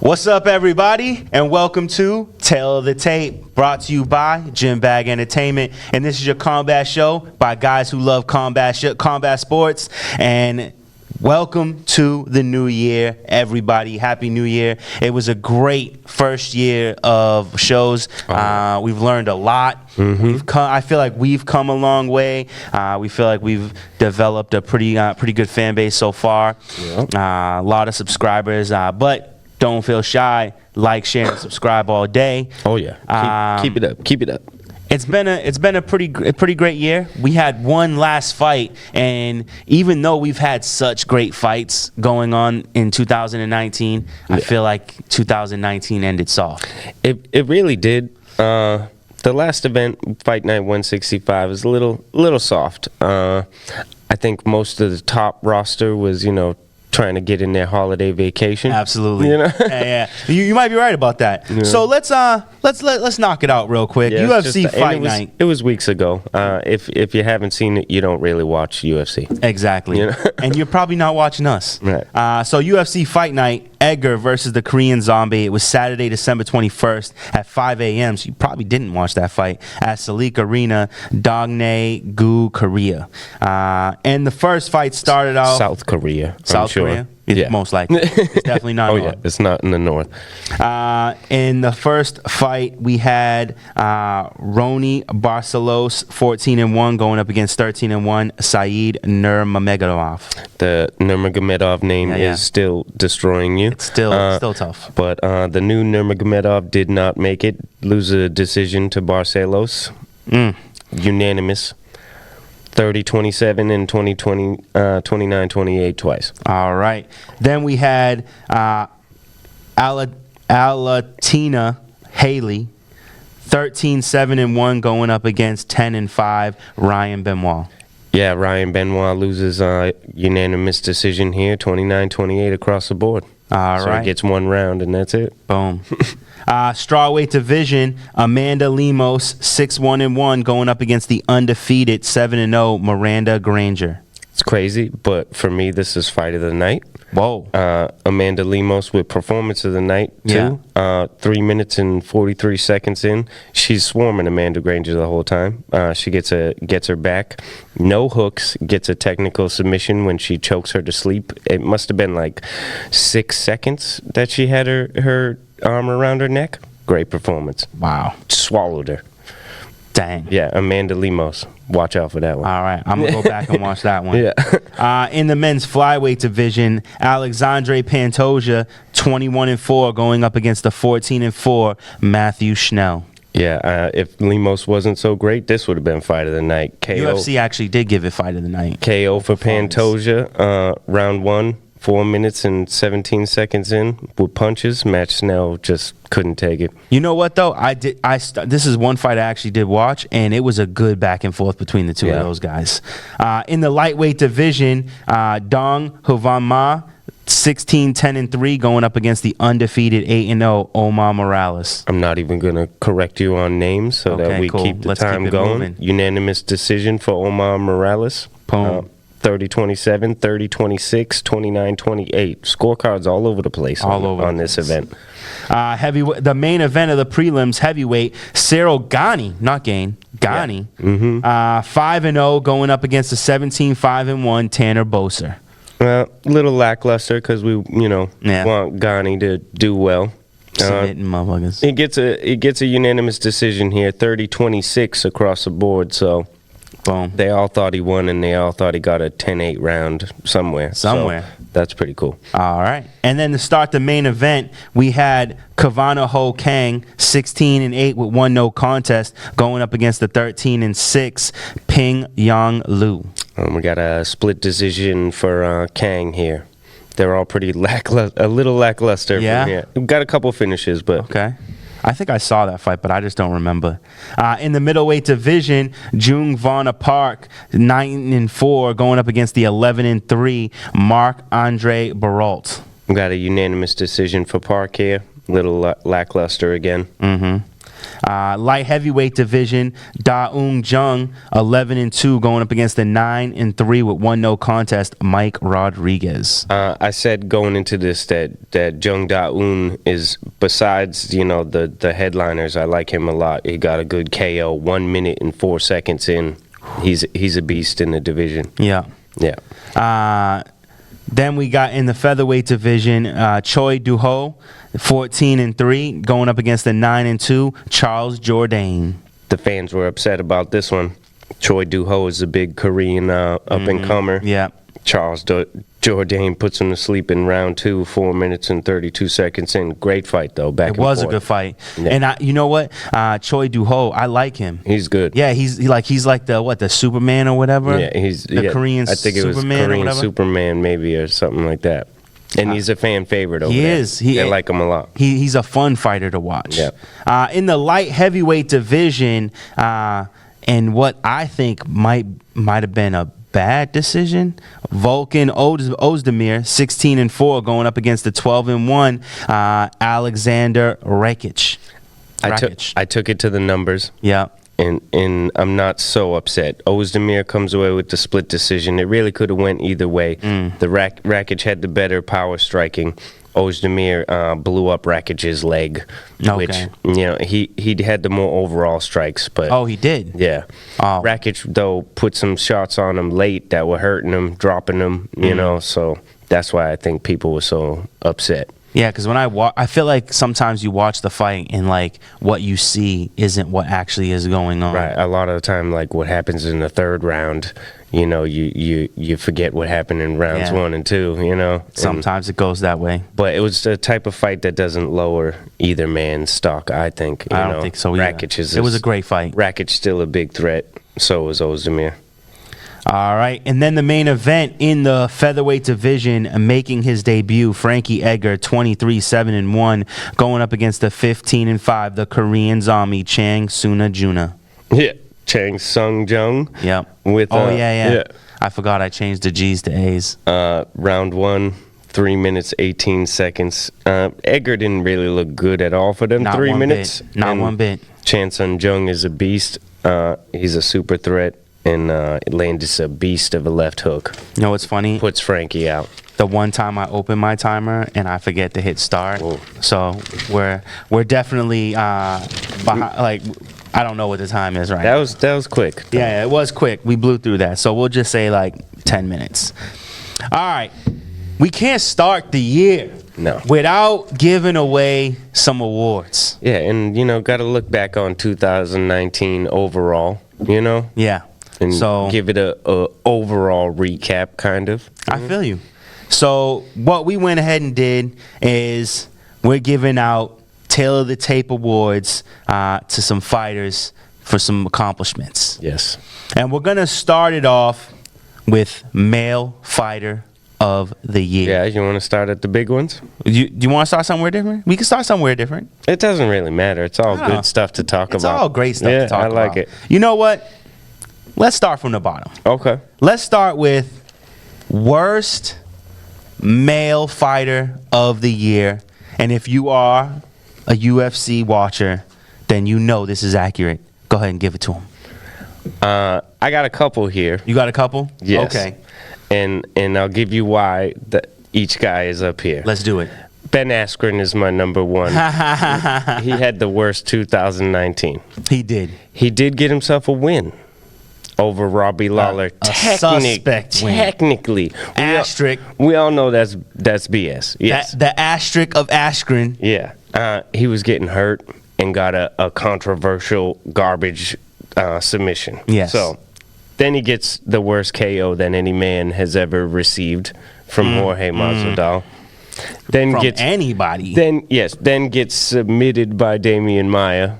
What's up, everybody, and welcome to Tale of the Tape, brought to you by Gym Bag Entertainment. And this is your combat show by guys who love combat sports. And welcome to the new year, everybody. Happy New Year. It was a great first year of shows. We've learned a lot. I feel like we've come a long way. We feel like we've developed a pretty good fan base so far. A lot of subscribers, but don't feel shy. Like, share, and subscribe all day. Oh yeah, keep it up. Keep it up. It's been a pretty great year. We had one last fight, and even though we've had such great fights going on in 2019, I feel like 2019 ended soft. It really did. The last event, Fight Night 165, was a little soft. I think most of the top roster was trying to get in their holiday vacation. Absolutely. Yeah. You might be right about that. Yeah. So let's knock it out real quick. Yeah, UFC Fight Night. It was weeks ago. If you haven't seen it, you don't really watch UFC. Exactly. And you're probably not watching us. Right. So UFC Fight Night, Edgar versus the Korean Zombie. It was Saturday, December 21st at 5 a.m. So you probably didn't watch that fight at Salik Arena, Dongdae-gu, Korea. And the first fight started off South Korea. South Korea. Yeah. Most likely. It's definitely not north. Yeah, it's not in the north. In the first fight, we had Rony Barcelos, 14-1, going up against 13-1, Said Nurmagomedov. The Nurmagomedov name is still destroying you. It's still tough. But the new Nurmagomedov did not make it. Lose a decision to Barcelos. Unanimous. 30-27 and 29-28 twice. All right. Then we had Alatina Haley, 13-7-1, going up against 10-5, Ryan Benoit. Yeah, Ryan Benoit loses unanimous decision here, 29-28 across the board. All right. So he gets one round, and that's it. Boom. Strawweight division, Amanda Lemos, 6-1-1, going up against the undefeated 7-0 Miranda Granger. It's crazy, but for me, this is fight of the night. Whoa. Amanda Lemos with performance of the night, too. 3 minutes and 43 seconds in. She's swarming Amanda Granger the whole time. She gets her back. No hooks, gets a technical submission when she chokes her to sleep. It must have been like 6 seconds that she had her arm around her neck. Great performance. Wow. Swallowed her. Dang. Yeah, Amanda Lemos. Watch out for that one. All right, I'm going to go back and watch that one. Yeah. In the men's flyweight division, Alexandre Pantoja, 21-4, going up against the 14-4 Matthew Schnell. Yeah, if Lemos wasn't so great, this would have been fight of the night. KO. UFC actually did give it fight of the night. KO for Pantoja, round 1. 4 minutes and 17 seconds in with punches. Matt Schnell just couldn't take it. You know what, though? This is one fight I actually did watch, and it was a good back and forth between the two of those guys. In the lightweight division, Dong Hwan Ma, 16-10-3, going up against the undefeated 8-0 Omar Morales. I'm not even going to correct you on names so that we keep the time going. Moving. Unanimous decision for Omar Morales. Boom. 30-27, 30-26, 29-28. Scorecards all over the place on this event. The main event of the prelims, heavyweight, Cyril Gane, 5-0, going up against the 17-5-1 Tanner Boser. Little lackluster because we, want Gane to do well. Submitting motherfuckers. It gets a unanimous decision here, 30-26 across the board, so... Boom. They all thought he won, and they all thought he got a 10-8 round somewhere. So that's pretty cool. All right. And then to start the main event, we had Kavana Ho Kang, 16-8 with 1 no contest, going up against the 13-6 Ping Yang Lu. We got a split decision for Kang here. They're all pretty a little lackluster. Yeah. From here. We've got a couple finishes, but okay. I think I saw that fight, but I just don't remember. In the middleweight division, Jung Vonna Park, 9-4, going up against the 11-3 Marc-Andre Baralt. We got a unanimous decision for Park here. Little lackluster again. Light heavyweight division, Da Eun Jung, 11-2, going up against the 9-3 with 1 no contest, Mike Rodriguez. I said going into this that Jung Da-un is, besides, the headliners, I like him a lot. He got a good KO, 1 minute and 4 seconds in. He's a beast in the division. Yeah. Yeah. Then we got in the featherweight division, Choi Do-ho, 14-3, going up against the 9-2, Charles Jourdain. The fans were upset about this one. Choi Do-ho is a big Korean up-and-comer. Yeah. Charles Jourdain puts him to sleep in round 2, 4 minutes and 32 seconds in. Great fight, though. Back It and was a forth. good fight. Yeah. And you know what? Choi Do-ho, I like him. He's good. Yeah, he's like the Superman or whatever. Yeah, he's the Korean I think it was Superman or Korean whatever. Superman, maybe, or something like that. And he's a fan favorite over He there. is. They like him a lot. He's a fun fighter to watch. Yeah. In the light heavyweight division, and what I think might have been a bad decision, Volkan Ozdemir, 16-4, going up against the 12-1 Alexander Rakic. I took it to the numbers. Yeah. And I'm not so upset. Ozdemir comes away with the split decision. It really could have went either way. The Rakic had the better power striking. Ozdemir blew up Rakic's leg, which he had the more overall strikes. But Oh, he did. yeah, Oh. Rakic though put some shots on him late that were hurting him, dropping him. So that's why I think people were so upset. Yeah, because when I feel like sometimes you watch the fight and like what you see isn't what actually is going on. Right. A lot of the time, like what happens in the third round, you forget what happened in rounds 1 and 2. And- Sometimes it goes that way. But it was the type of fight that doesn't lower either man's stock, I think. I don't think so either. It was a great fight. Rakic's still a big threat. So was Ozdemir. All right, and then the main event in the featherweight division, making his debut, Frankie Edgar, 23-7-1, going up against the 15-5, the Korean zombie Chang Suna-Juna. Yeah. Chang Sung-jung. Yep. With, yeah. I forgot I changed the G's to A's. Round 1, 3 minutes, 18 seconds. Edgar didn't really look good at all for them Not 3 one minutes. bit. Not And one bit. Chang Sung-jung is a beast. He's a super threat. And Landis a beast of a left hook. You know what's funny? Puts Frankie out. The one time I open my timer and I forget to hit start. Whoa. So we're definitely behind, like I don't know what the time is right That now. was quick. Yeah, it was quick. We blew through that. So we'll just say like 10 minutes. All right. We can't start the year No. without giving away some awards. Yeah, and got to look back on 2019 overall. Yeah. And So give it a overall recap, kind of. I feel you. So what we went ahead and did is we're giving out Tail of the Tape awards to some fighters for some accomplishments. Yes. And we're going to start it off with Male Fighter of the Year. Yeah, you want to start at the big ones? Do you want to start somewhere different? We can start somewhere different. It doesn't really matter. It's all No. good stuff to talk It's about. all great stuff Yeah, to talk I about. like it. You know what? Let's start from the bottom. Okay. Let's start with worst male fighter of the year. And if you are a UFC watcher, then you know this is accurate. Go ahead and give it to him. I got a couple here. You got a couple? Yes. Okay. And I'll give you why each guy is up here. Let's do it. Ben Askren is my number one. He had the worst 2019. He did. He did get himself a win over Robbie Lawler. a suspect win. Technically. Asterisk. We all know that's BS. Yes. The asterisk of Askren. Yeah. He was getting hurt and got a controversial garbage submission. Yes. So then he gets the worst KO that any man has ever received from Jorge Masvidal. Then From gets anybody. then gets submitted by Damian Maia,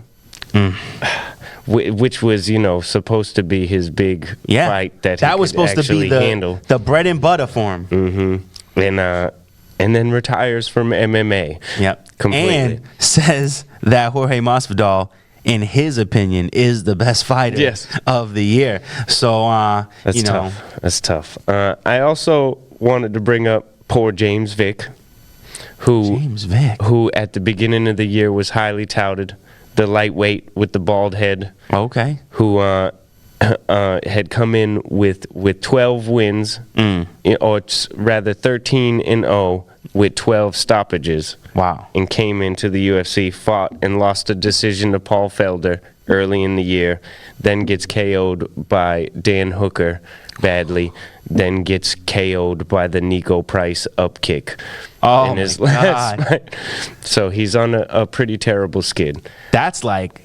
which was supposed to be his big fight that he was could supposed to be actually handle. the bread and butter for him. And then retires from MMA. Yep. Completely. And says that Jorge Masvidal, in his opinion, is the best fighter Yes. of the year. So, That's tough. That's tough. I also wanted to bring up poor James Vick, James Vick. who at the beginning of the year was highly touted the lightweight with the bald head, Okay. who had come in with 12 wins, or rather 13-0 with 12 stoppages. Wow. And came into the UFC, fought and lost a decision to Paul Felder early in the year, then gets KO'd by Dan Hooker badly, then gets KO'd by the Nico Price upkick Oh, in his my last God. fight. So he's on a pretty terrible skid. That's like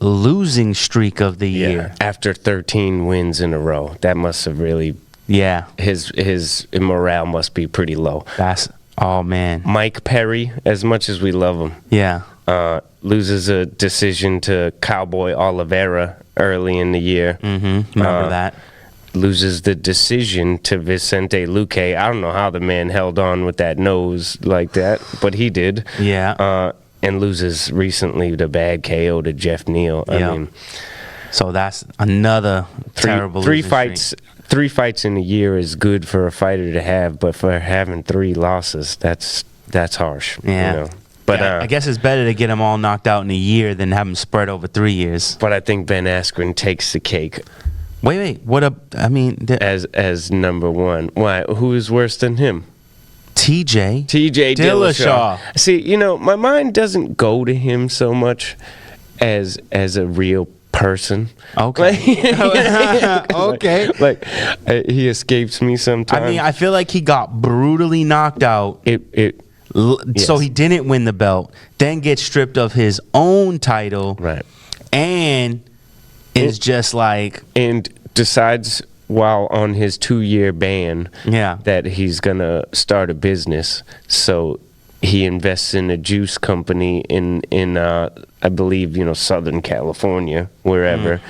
losing streak of the year. After 13 wins in a row, that must have really, Yeah. his morale must be pretty low. That's, oh man. Mike Perry, as much as we love him, Yeah. loses a decision to Cowboy Oliveira early in the year. Remember that. Loses the decision to Vicente Luque. I don't know how the man held on with that nose like that, but he did. Yeah. And loses recently the bad KO to Jeff Neal. I Yeah. mean, So that's another terrible three losing fights. streak. 3 fights in a year is good for a fighter to have, but for having 3 losses, that's harsh. Yeah. You know? But Yeah, I guess it's better to get them all knocked out in a year than have them spread over 3 years. but I think Ben Askren takes the cake Wait. What up? I mean, as number one. Why? Who is worse than him? TJ TJ Dillashaw. Dillashaw. See, my mind doesn't go to him so much as a real person. Okay. Okay. Like he escapes me sometimes. I mean, I feel like he got brutally knocked out. it So Yes. he didn't win the belt, then gets stripped of his own title, right. and is just like, And decides while on his 2-year ban yeah, that he's gonna start a business. So he invests in a juice company in I believe Southern California, wherever.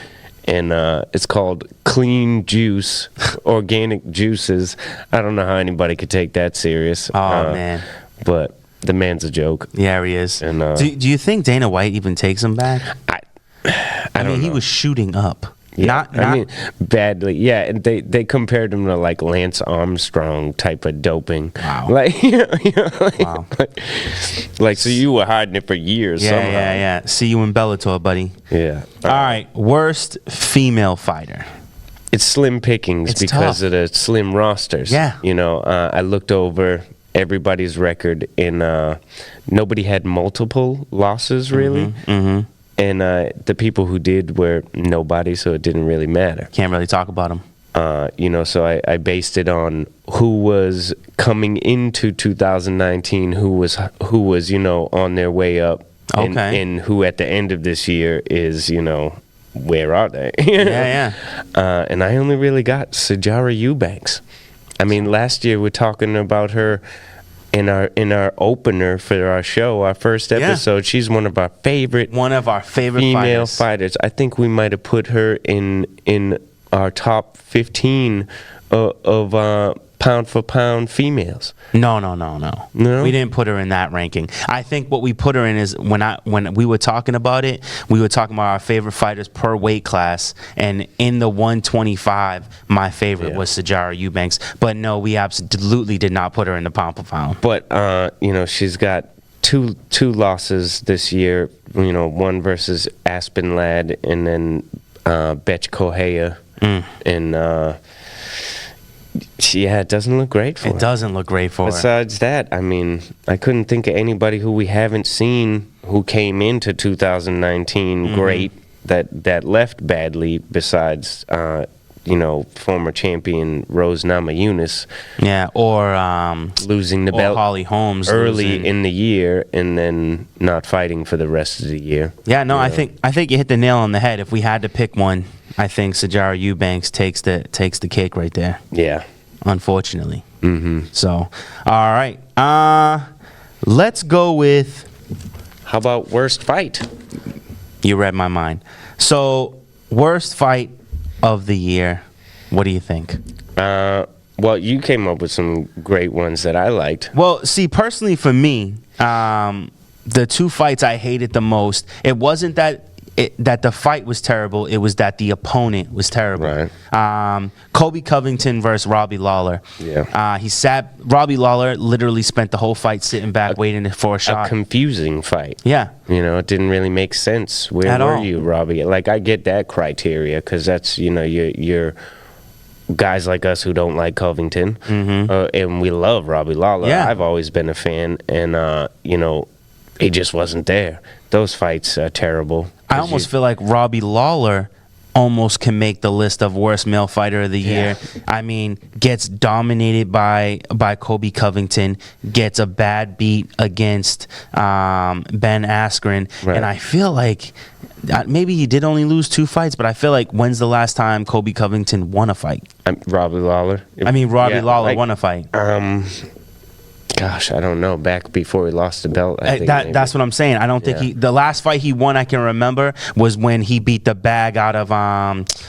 And it's called Clean Juice, organic juices. I don't know how anybody could take that serious. Oh, man. But the man's a joke. yeah, he is. And, do you think Dana White even takes him back? I mean, don't he know. was shooting up. Yeah, Not I mean, badly. Yeah, and they compared him to like Lance Armstrong type of doping. Wow. Like, like, Wow. like, so you were hiding it for years. yeah, somehow. yeah. See you in Bellator, buddy. Yeah. All right, worst female fighter. It's slim pickings It's because tough. of the slim rosters. Yeah. I looked over everybody's record, and nobody had multiple losses really. Mm-hmm. And the people who did were nobody, so it didn't really matter. Can't really talk about him. So I based it on who was coming into 2019, who was on their way up, Okay. and who at the end of this year is where are they? Yeah. And I only really got Sajara Eubanks. I mean, last year we're talking about her in our opener for our show, our first episode. She's one of our favorite One of our favorite female fighters. fighters. I think we might have put her in our top 15 of pound for pound females. No. No? We didn't put her in that ranking. I think what we put her in is when we were talking about it, we were talking about our favorite fighters per weight class, and in the 125, my favorite Yeah. was Sajara Eubanks. But no, we absolutely did not put her in the pound for pound. But she's got two losses this year. One versus Aspen Ladd, and then Betch Correia, and it doesn't look great for her. It doesn't look great for her. Besides that, I mean, I couldn't think of anybody who we haven't seen who came into 2019 great that left badly. Besides, former champion Rose Namajunas Yeah, or losing the or belt Holly Holmes early losing. in the year and then not fighting for the rest of the year. Yeah, no, I think you hit the nail on the head. If we had to pick one, I think Sajara Eubanks takes the cake right there. Yeah. Unfortunately. Mm-hmm. So, all right. Let's go with. How about worst fight? You read my mind. So, worst fight of the year. What do you think? Well, you came up with some great ones that I liked. Well, see, personally for me, the two fights I hated the most, it wasn't that that the fight was terrible. It was that the opponent was terrible. Right. Kobe Covington versus Robbie Lawler. Yeah. Robbie Lawler literally spent the whole fight sitting back waiting for a shot. A confusing fight. Yeah. It didn't really make sense. Where At were all. you, Robbie? Like, I get that criteria because that's, you're guys like us who don't like Covington, and we love Robbie Lawler. Yeah. I've always been a fan, and, he just wasn't there. Those fights are terrible. I almost feel like Robbie Lawler almost can make the list of worst male fighter of the year. I mean, gets dominated by Kobe Covington, gets a bad beat against Ben Askren, Right. and I feel like maybe he did only lose 2 fights, but I feel like when's the last time Kobe Covington won a fight? Robbie Lawler. Robbie Yeah, Lawler like, won a fight. Gosh, I don't know. Back before he lost the belt, I think maybe. That's what I'm saying. I don't think the last fight he won I can remember was when he beat the bag out of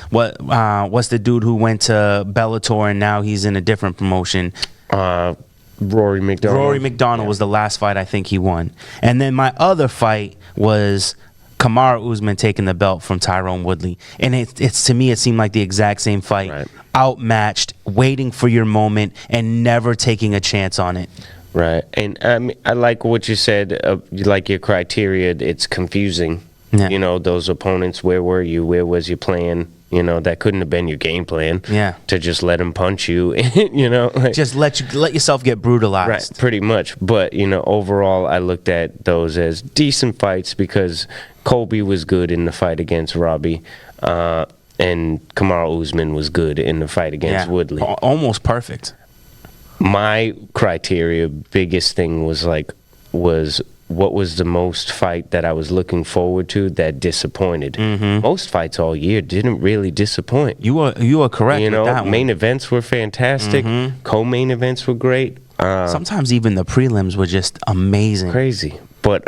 what's the dude who went to Bellator and now he's in a different promotion. Rory McDonald. Rory McDonald was the last fight I think he won. And then my other fight was Kamaru Usman taking the belt from Tyrone Woodley. And it's to me, it seemed like the exact same fight. Right. Outmatched, waiting for your moment, and never taking a chance on it. Right. And I like what you said, you like your criteria. It's confusing. Yeah. Those opponents, where were you? Where was your plan? That couldn't have been your game plan. Yeah. To just let him punch you, like, Just let yourself get brutalized. right, pretty much. But, overall, I looked at those as decent fights because Kobe was good in the fight against Robbie, and Kamaru Usman was good in the fight against Woodley. Almost perfect. My criteria, biggest thing was what was the most fight that I was looking forward to that disappointed. Most fights all year didn't really disappoint. You are correct. With that Main one. events were fantastic. Co-main events were great. Sometimes even the prelims were just amazing. Crazy. But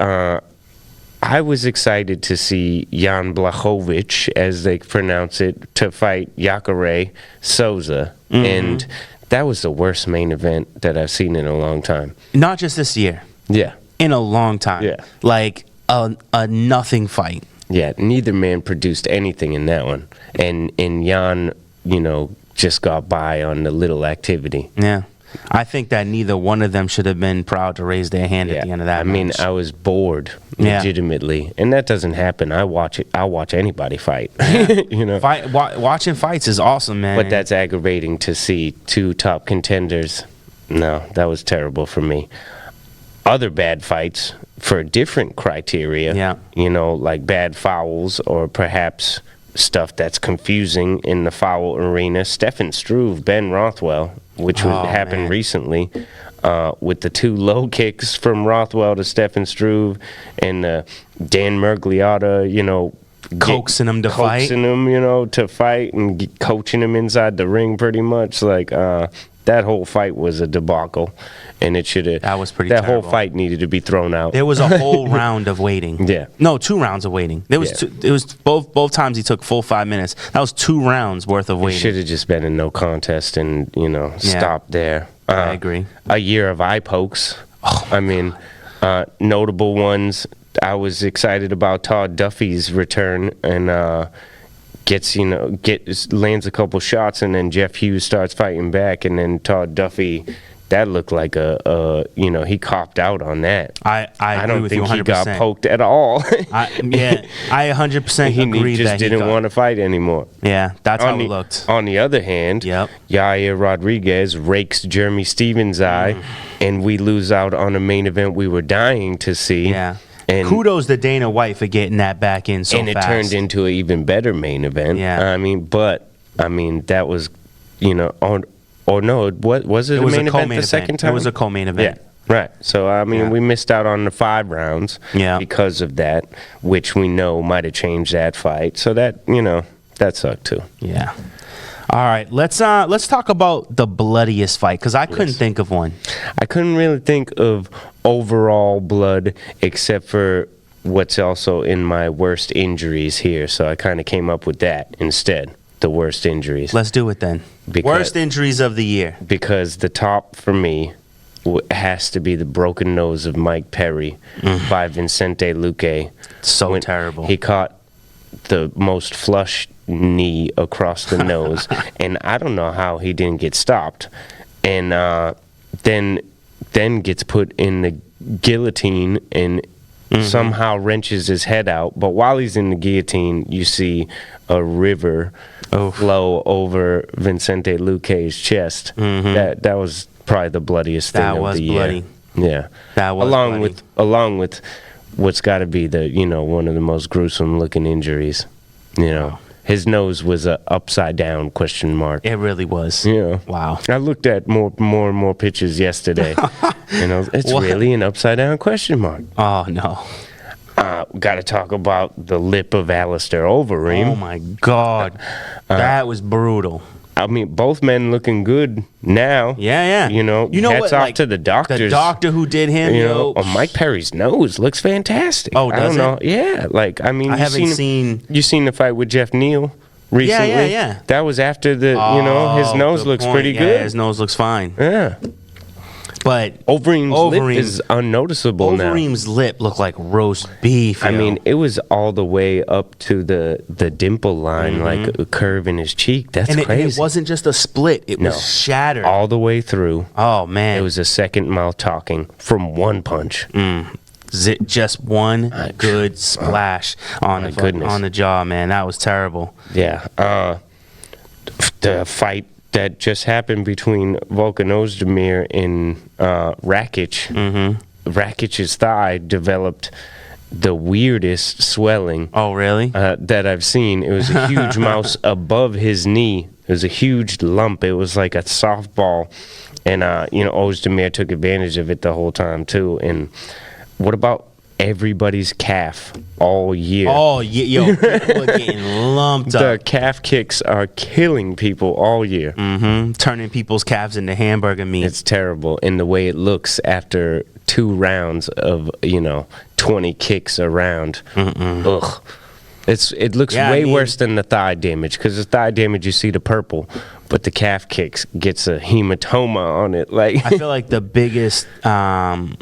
I was excited to see Jan Blachowicz, as they pronounce it, to fight Jacare Souza. And that was the worst main event that I've seen in a long time. Not just this year. Yeah. In a long time. Yeah. Like a nothing fight. Yeah, neither man produced anything in that one. And Jan, just got by on the little activity. Yeah. I think that neither one of them should have been proud to raise their hand at the end of that match. I was bored, Yeah. legitimately. And that doesn't happen. I'll watch anybody fight. Watching fights is awesome, man. But that's aggravating to see 2 top contenders. No, that was terrible for me. Other bad fights for different criteria, like bad fouls or perhaps stuff that's confusing in the foul arena. Stefan Struve, Ben Rothwell, which happened recently, with the 2 low kicks from Rothwell to Stefan Struve and Dan Mergliotta, coaxing him to fight. Coaxing him, to fight and coaching him inside the ring pretty much. Like, that whole fight was a debacle, and it should have. That was pretty That terrible. whole fight needed to be thrown out. There was a whole round of waiting. Yeah. No, 2 rounds of waiting. There was Yeah. it was both times he took full 5 minutes. That was 2 rounds worth of It waiting. should have just been a no contest and, stopped there. I agree. A year of eye pokes. I mean, notable ones. I was excited about Todd Duffy's return and lands a couple shots, and then Jeff Hughes starts fighting back, and then Todd Duffy, that looked like he copped out on that. I agree don't with think you 100%. he got poked at all. I 100% he agree just that he didn't want to fight anymore. Yeah, that's how it looked. On the other hand, Yep. Yair Rodriguez rakes Jeremy Stevens' eye, and we lose out on a main event we were dying to see. Yeah. And Kudos to Dana White for getting that back in so and it fast. turned into an even better main event. Yeah. That was, or no, what was it? It was a main a event co-main the second event. time? It was a co-main event. Yeah, right. So we missed out on the 5 rounds. Yeah. Because of that, which we know might have changed that fight. So that that sucked too. Yeah. All right, let's talk about the bloodiest fight because I couldn't think of one. I couldn't really think of overall blood except for what's also in my worst injuries here. So I kind of came up with that instead, the worst injuries. Let's do it then. Because- Worst injuries of the year. Because the top for me has to be the broken nose of Mike Perry by Vicente Luque. So terrible. He caught the most flush knee across the nose, and I don't know how he didn't get stopped, and then gets put in the guillotine and somehow wrenches his head out. But while he's in the guillotine, you see a river flow over Vicente Luque's chest. That was probably the bloodiest thing That of was the bloody. year. Yeah, That was along with what's got to be the one of the most gruesome looking injuries. His nose was a upside down question mark. It really was. Yeah. Wow. I looked at more and more pictures yesterday. It's What? really an upside down question mark. Oh no. Got to talk about the lip of Alistair Overeem. Oh my God. That was brutal. I mean, both men looking good now. Yeah. Hats what, off like, to the doctors. The doctor who did him, Mike Perry's nose looks fantastic. Oh, I does don't know. Yeah, I haven't seen. You seen the fight with Jeff Neal recently? Yeah. That was after his nose good looks point. pretty Yeah, good. his nose looks fine. Yeah. But Overeem's lip is unnoticeable now. Overeem's lip looked like roast beef. I mean, it was all the way up to the dimple line, like a curve in his cheek. That's and crazy. it wasn't just a split; it was shattered. All the way through. Oh man, It was a second mouth talking from one punch. just one good splash on my goodness. on the jaw, man. That was terrible. Yeah. The fight that just happened between Volkan Ozdemir and Rakic. Rakic's thigh developed the weirdest swelling Oh really? that I've seen. It was a huge mouse above his knee. It was a huge lump. It was like a softball. And, Ozdemir took advantage of it the whole time, too. And what about everybody's calf all year? Oh yo, people are getting lumped The up. calf kicks are killing people all year. Turning people's calves into hamburger meat. It's terrible. And the way it looks after 2 rounds of, 20 kicks around. Ugh. It looks way worse than the thigh damage, because the thigh damage you see the purple, but the calf kicks gets a hematoma on it. Like I feel like the biggest, the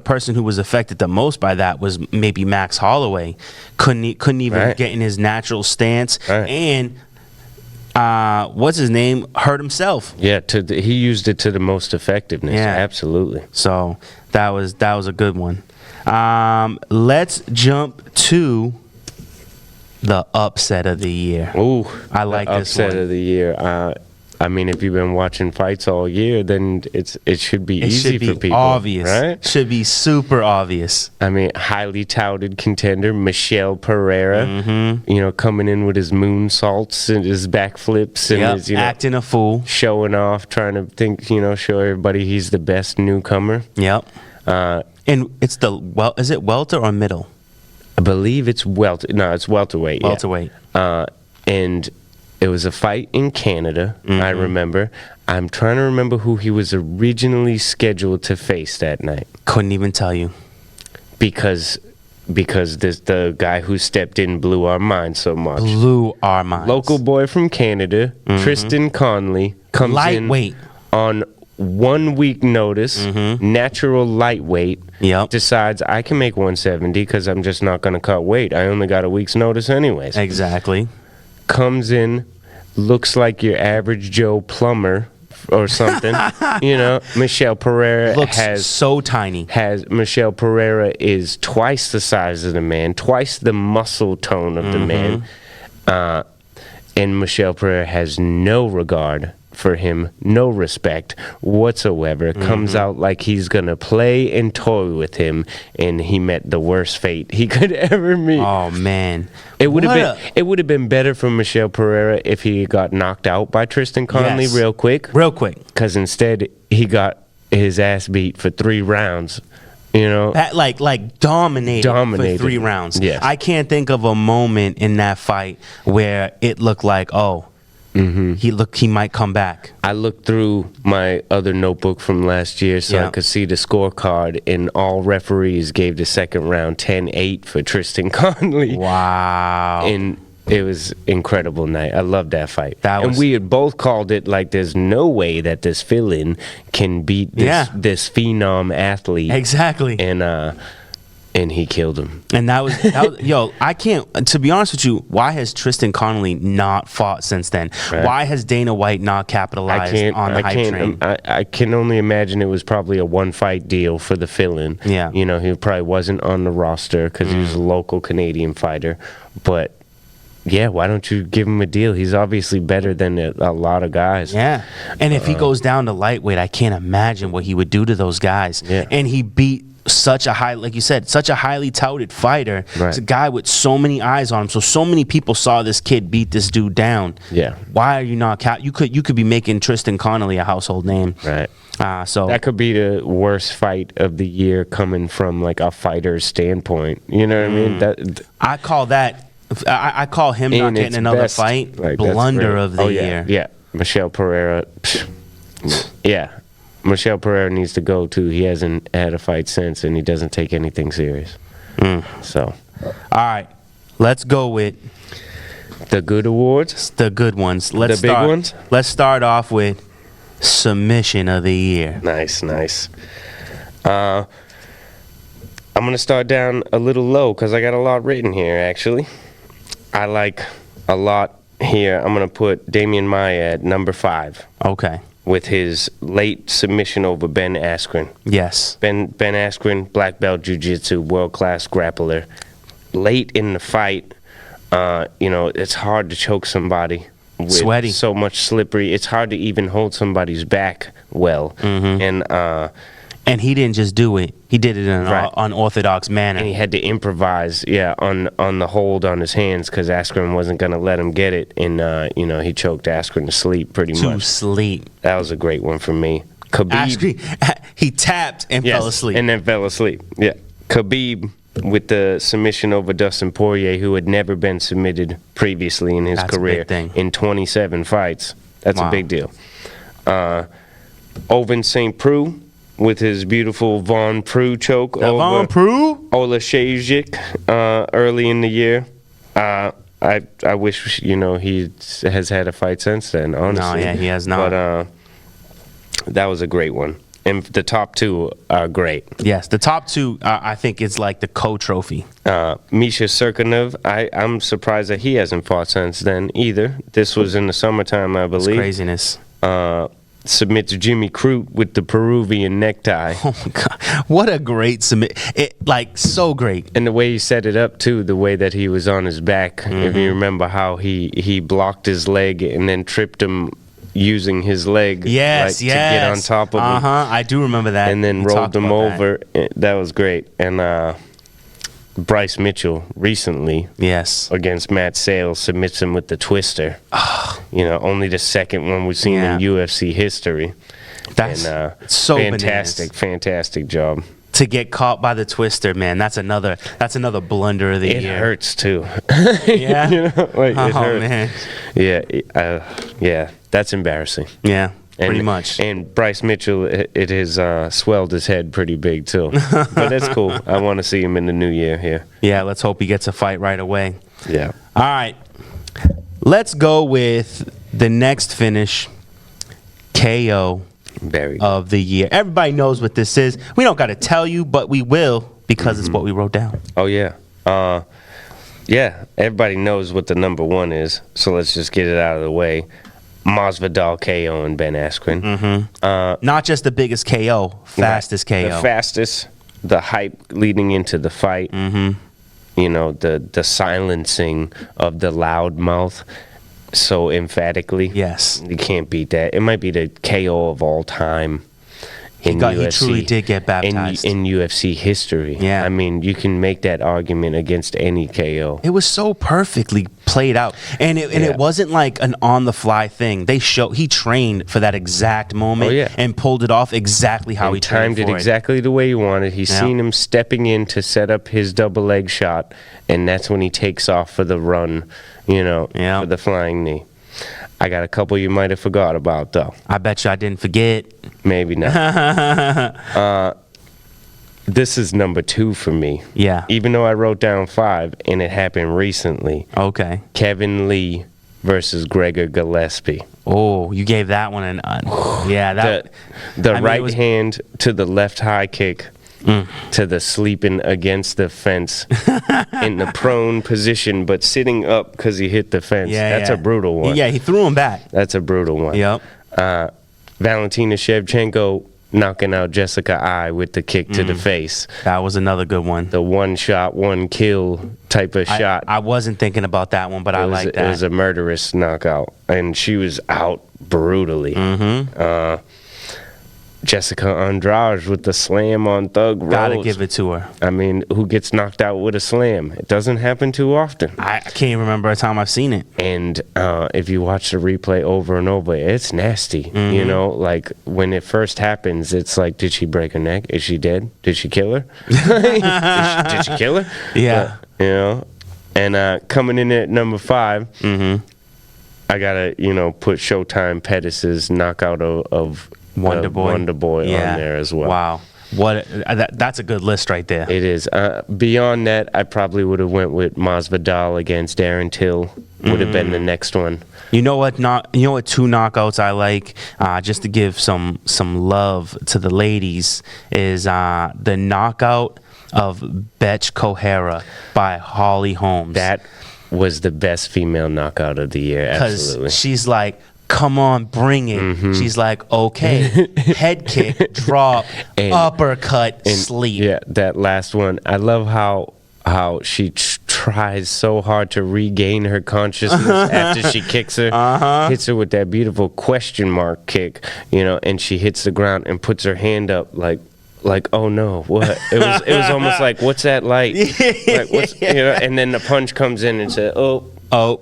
person who was affected the most by that was maybe Max Holloway. Couldn't even get in his natural stance, and what's his name hurt himself. Yeah, he used it to the most effectiveness. Yeah. Absolutely. So that was a good one. Let's jump to the upset of the year. Ooh, I like the this upset one. of the year. I mean, if you've been watching fights all year, then it should be It easy should be for people, obvious. right? Should be super obvious. I mean, highly touted contender Michel Pereira, coming in with his moonsaults and his backflips and his, acting a fool. showing off, trying to show everybody he's the best newcomer. Yep. And it's is it welter or middle? I believe it's it's welterweight. yeah. Welterweight. And it was a fight in Canada, I remember. I'm trying to remember who he was originally scheduled to face that night. Couldn't even tell you. Because the guy who stepped in blew our mind so much. Blew our minds. Local boy from Canada, Tristan Conley, comes Lightweight. in on 1 week notice, natural lightweight, Yep. decides I can make 170 because I'm just not going to cut weight. I only got a week's notice anyways. Exactly. Comes in, looks like your average Joe plumber or something. Michel Pereira Looks so tiny. Michel Pereira is twice the size of the man, twice the muscle tone of the man. And Michel Pereira has no regard for him, no respect whatsoever. Comes out like he's gonna play and toy with him, and he met the worst fate he could ever meet. Oh man. It would have been better for Michel Pereira if he got knocked out by Tristan Conley Yes. real quick, because instead he got his ass beat for 3 rounds. That like dominated for 3 rounds. Yes. I can't think of a moment in that fight where it looked like, he might come back. I looked through my other notebook from last year so I could see the scorecard, and all referees gave the second round 10-8 for Tristan Conley. Wow. And it was incredible night. I loved that fight. And we had both called it like there's no way that this fill-in can beat this phenom athlete. Exactly. And and he killed him. And that was yo, I can't, to be honest with you, why has Tristan Connolly not fought since then? Right. Why has Dana White not capitalized on the hype train? I can only imagine it was probably a one-fight deal for the fill-in. Yeah. You know, he probably wasn't on the roster because he was a local Canadian fighter. But, yeah, why don't you give him a deal? He's obviously better than a lot of guys. Yeah. And if he goes down to lightweight, I can't imagine what he would do to those guys. Yeah. And he beat such a like you said, such a highly touted fighter. Right. It's a guy with so many eyes on him. So many people saw this kid beat this dude down. Yeah. Why are you not you could be making Tristan Connolly a household name. Right. So That could be the worst fight of the year coming from, like, a fighter's standpoint. You know what I mean? That I call that I call him not in getting its another best, fight like, that's blunder great. of the year. Yeah. Michelle Pereira. Yeah. Michelle Pereira needs to go, too. He hasn't had a fight since, and he doesn't take anything serious. So, All right. Let's go with the good awards. the good ones. Let's The big start, ones? Let's start off with submission of the year. Nice. I'm going to start down a little low because I got a lot written here, actually. I like a lot here. I'm going to put Damian Maia at number 5 Okay. with his late submission over Ben Askren. Yes. Ben Askren, black belt jiu-jitsu, world-class grappler. Late in the fight, it's hard to choke somebody with Sweaty. so much slippery. It's hard to even hold somebody's back well. And he didn't just do it. He did it in an Right. unorthodox manner. And he had to improvise, on the hold on his hands because Askren wasn't going to let him get it. And, he choked Askren to sleep pretty to much. sleep. That was a great one for me. Khabib. Actually, he tapped and Yes, fell asleep. and then fell asleep. Yeah. Khabib with the submission over Dustin Poirier, who had never been submitted previously in his That's a career, big thing. in 27 fights. That's Wow. a big deal. Ovin St. Preux with his beautiful Von Preux choke Von over Preux? Ola Shajic early in the year. I wish he has had a fight since then. Honestly, yeah, he has not. But that was a great one, and the top two are great. Yes, the top two, I think, is like the co-trophy. Misha Serkinov, I'm surprised that he hasn't fought since then either. This was in the summertime, I It's believe. craziness. Submits Jimmy Crute with the Peruvian necktie. Oh my God. What a great submit. So great. And the way he set it up, too, the way that he was on his back. If you remember how he blocked his leg and then tripped him using his leg Yes, to get on top of him. I do remember that. And then We rolled talked him about over. That was great. And Bryce Mitchell recently Yes. against Matt Sales submits him with the twister. Only the second one we've seen Yeah. in UFC history. That's And so fantastic job. to get caught by the twister, man. That's another blunder of the It year. hurts too. Yeah. it hurts. Man. Yeah, that's embarrassing. Yeah. And, Pretty much. And Bryce Mitchell, it has swelled his head pretty big too. But that's cool. I want to see him in the new year here. Yeah. Let's hope he gets a fight right away. Yeah. All right. Let's go with the next finish. KO Very good. of the year. Everybody knows what this is. We don't got to tell you, but we will because it's what we wrote down. Oh, yeah. Everybody knows what the number one is, so let's just get it out of the way. Masvidal KO and Ben Askren. Not just the biggest KO, fastest KO. The fastest, the hype leading into the fight. The silencing of the loud mouth so emphatically. Yes. You can't beat that. It might be the KO of all time. He truly did get baptized. in UFC history. Yeah. I mean, you can make that argument against any KO. It was so perfectly played out. And it wasn't like an on-the-fly thing. He trained for that exact moment and pulled it off exactly how he timed trained it for exactly the way he wanted. He's seen him stepping in to set up his double leg shot, and that's when he takes off for the run, for the flying knee. I got a couple you might have forgot about, though. I bet you I didn't forget. Maybe not. This is number 2 for me. Yeah. Even though I wrote down 5, and it happened recently. Okay. Kevin Lee versus Gregor Gillespie. Oh, you gave that one an... yeah, that... The I mean, right it was- hand to the left high kick to the sleeping against the fence in the prone position, but sitting up because he hit the fence. That's a brutal one. Yeah, he threw him back. That's a brutal one. Yep. Valentina Shevchenko knocking out Jessica Ai with the kick to the face. That was another good one. The one shot, one kill type of shot. I wasn't thinking about that one, but I like that. It was a murderous knockout, and she was out brutally. Jessica Andrade with the slam on Thug Rose. Gotta give it to her. I mean, who gets knocked out with a slam? It doesn't happen too often. I can't remember a time I've seen it. And if you watch the replay over and over, it's nasty. You know, like when it first happens, it's like, did she break her neck? Is she dead? Did she kill her? did she kill her? Yeah. You know, and coming in at number 5, I gotta put Showtime Pettis' knockout of Wonder Boy on there as well. Wow. That's a good list right there. It is. Beyond that, I probably would have went with Masvidal against Darren Till. Would have been the next one. You know what? You know what? 2 knockouts I like, just to give some love to the ladies, is the knockout of Betch Kohara by Holly Holmes. That was the best female knockout of the year. Absolutely. Because she's like, come on, bring it. She's like, okay, head kick, drop, uppercut, sleep. Yeah, that last one. I love how she tries so hard to regain her consciousness after she kicks her. Hits her with that beautiful question mark kick, and she hits the ground and puts her hand up like, oh no, what? It was almost like, what's that like? Like what's, and then the punch comes in and says, oh,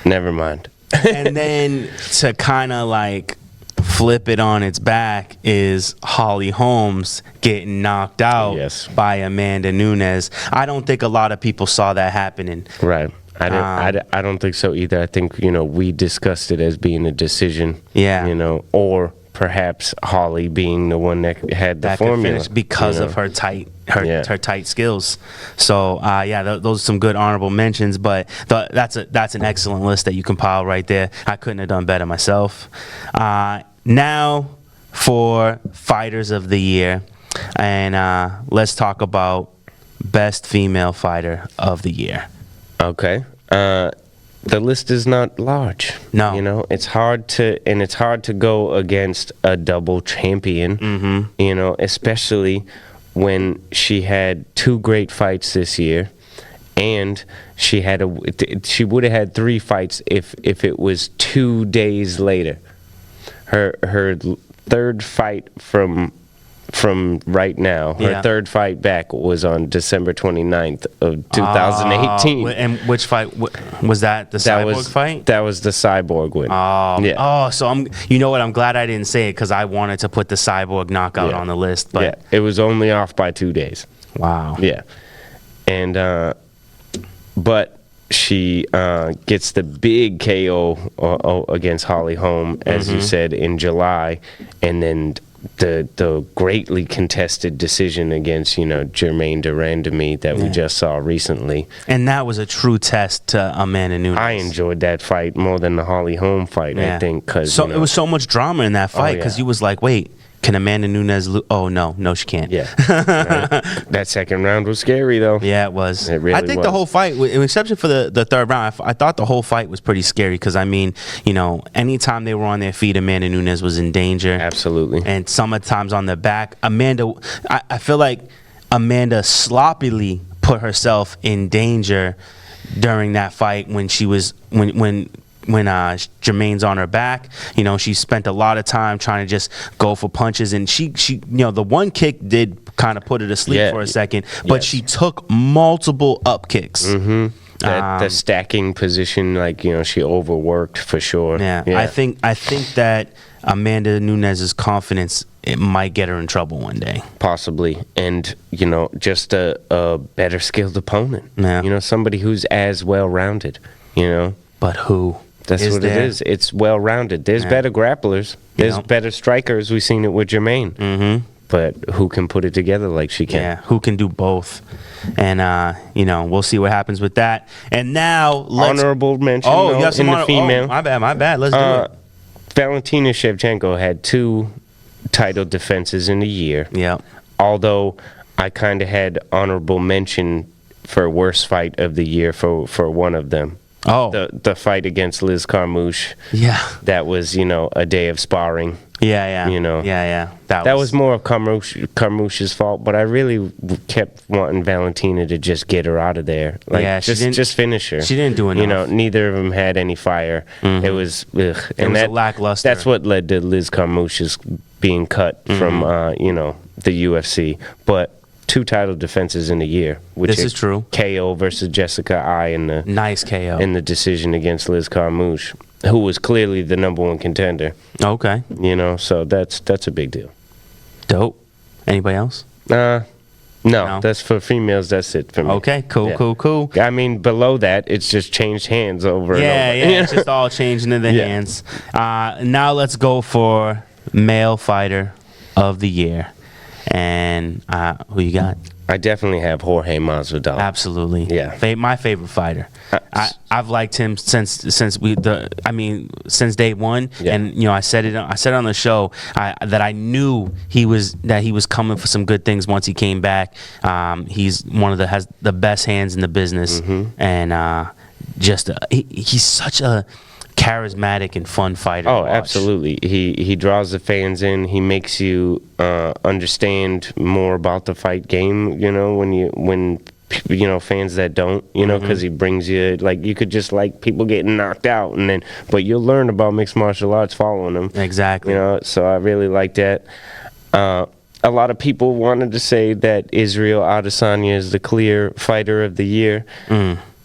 never mind. And then to kind of like flip it on its back is Holly Holmes getting knocked out by Amanda Nunes. I don't think a lot of people saw that happening. Right. I don't think so either. I think, we discussed it as being a decision. Yeah. Or perhaps Holly being the one that had the formula because of her tight skills. So those are some good honorable mentions. But that's an excellent list that you compiled right there. I couldn't have done better myself. Now for fighters of the year, and let's talk about best female fighter of the year. Okay. The list is not large. No. It's hard to go against a double champion, especially when she had 2 great fights this year, and she would have had 3 fights if it was 2 days later. Her third fight from right now, her third fight back was on December 29th of 2018. And which fight was that? The Cyborg fight? That was the Cyborg win. So I'm glad I didn't say it, because I wanted to put the Cyborg knockout on the list. But it was only off by 2 days. Wow. Yeah. And but she gets the big KO against Holly Holm, as you said, in July, and then the greatly contested decision against Germaine de Randamie that we just saw recently. And that was a true test to Amanda Nunes. I enjoyed that fight more than the Holly Holm fight. I think because it was so much drama in that fight, because you was like, wait, can Amanda Nunes lose? Oh no, she can't. Yeah. That second round was scary though. Yeah, it was. It really I think the whole fight, with exception for the third round, I thought the whole fight was pretty scary, because anytime they were on their feet, Amanda Nunes was in danger. Absolutely. And sometimes on the back, I feel like Amanda sloppily put herself in danger during that fight when she was when Jermaine's on her back. She spent a lot of time trying to just go for punches, and she the one kick did kind of put her to sleep for a second, but she took multiple up kicks. The stacking position, she overworked for sure. Yeah. I think that Amanda Nunes' confidence, it might get her in trouble one day. Possibly. And, just a better skilled opponent. Yeah. Somebody who's as well-rounded, But who? That's what it is. It's well-rounded. There's better grapplers. There's better strikers. We've seen it with Germaine. But who can put it together like she can? Yeah, who can do both? And, we'll see what happens with that. And now, honorable mention you have some in the female. Oh, my bad. Let's do it. Valentina Shevchenko had 2 title defenses in a year. Yeah. Although I kind of had honorable mention for worst fight of the year for one of them. Oh, The fight against Liz Carmouche. yeah, That was, a day of sparring. yeah. You know. yeah. That was more of Carmouche's fault, but I really kept wanting Valentina to just get her out of there. Like, Yeah, she didn't- just finish her. she didn't do enough. Neither of them had any fire. It was, ugh. It was a lackluster. That's what led to Liz Carmouche's being cut from, the UFC. But 2 title defenses in a year, which This is true. KO versus Jessica Ai Nice KO. in the decision against Liz Carmouche, who was clearly the number 1 contender. Okay, So that's a big deal. dope. Anybody else? No, No? that's for females. That's it for me. Okay, cool, Yeah. cool. I mean, below that, it's just changed hands over and Yeah, over. it's just all changing in the Yeah. hands. Now let's go for male fighter of the year. And who you got? I definitely have Jorge Masvidal. Absolutely. Yeah. My favorite fighter. I've liked him since day one. Yeah. And I said it on the show that I knew he was coming for some good things once he came back. He's has the best hands in the business, and he's such a charismatic and fun fighter. Oh, to watch. absolutely. He draws the fans in. He makes you understand more about the fight game. When fans that don't, because he brings you, like, you could just like people getting knocked out, but you'll learn about mixed martial arts following him. Exactly. So I really like that. A lot of people wanted to say that Israel Adesanya is the clear fighter of the year.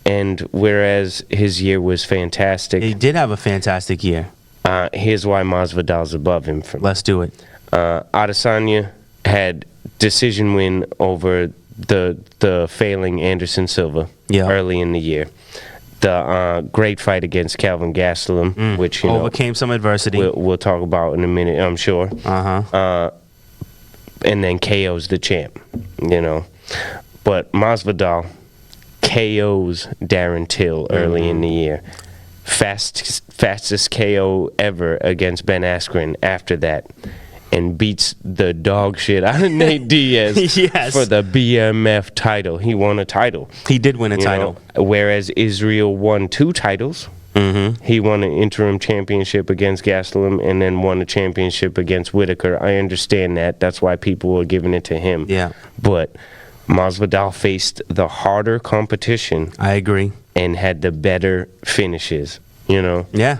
And whereas his year was fantastic, He did have a fantastic year. here's why Masvidal's above him. Let's do it. Adesanya had decision win over the failing Anderson Silva Yeah. early in the year. The great fight against Calvin Gastelum, which overcame some adversity. we'll talk about in a minute, I'm sure. And then KO's the champ, But Masvidal KO's Darren Till early in the year. Fastest KO ever against Ben Askren after that. And beats the dog shit out of Nate Diaz Yes. for the BMF title. He won a title. He did win a title. Whereas Israel won 2 titles. He won an interim championship against Gastelum and then won a championship against Whitaker. I understand that. That's why people were giving it to him. Yeah. But Masvidal faced the harder competition I agree. and had the better finishes, Yeah.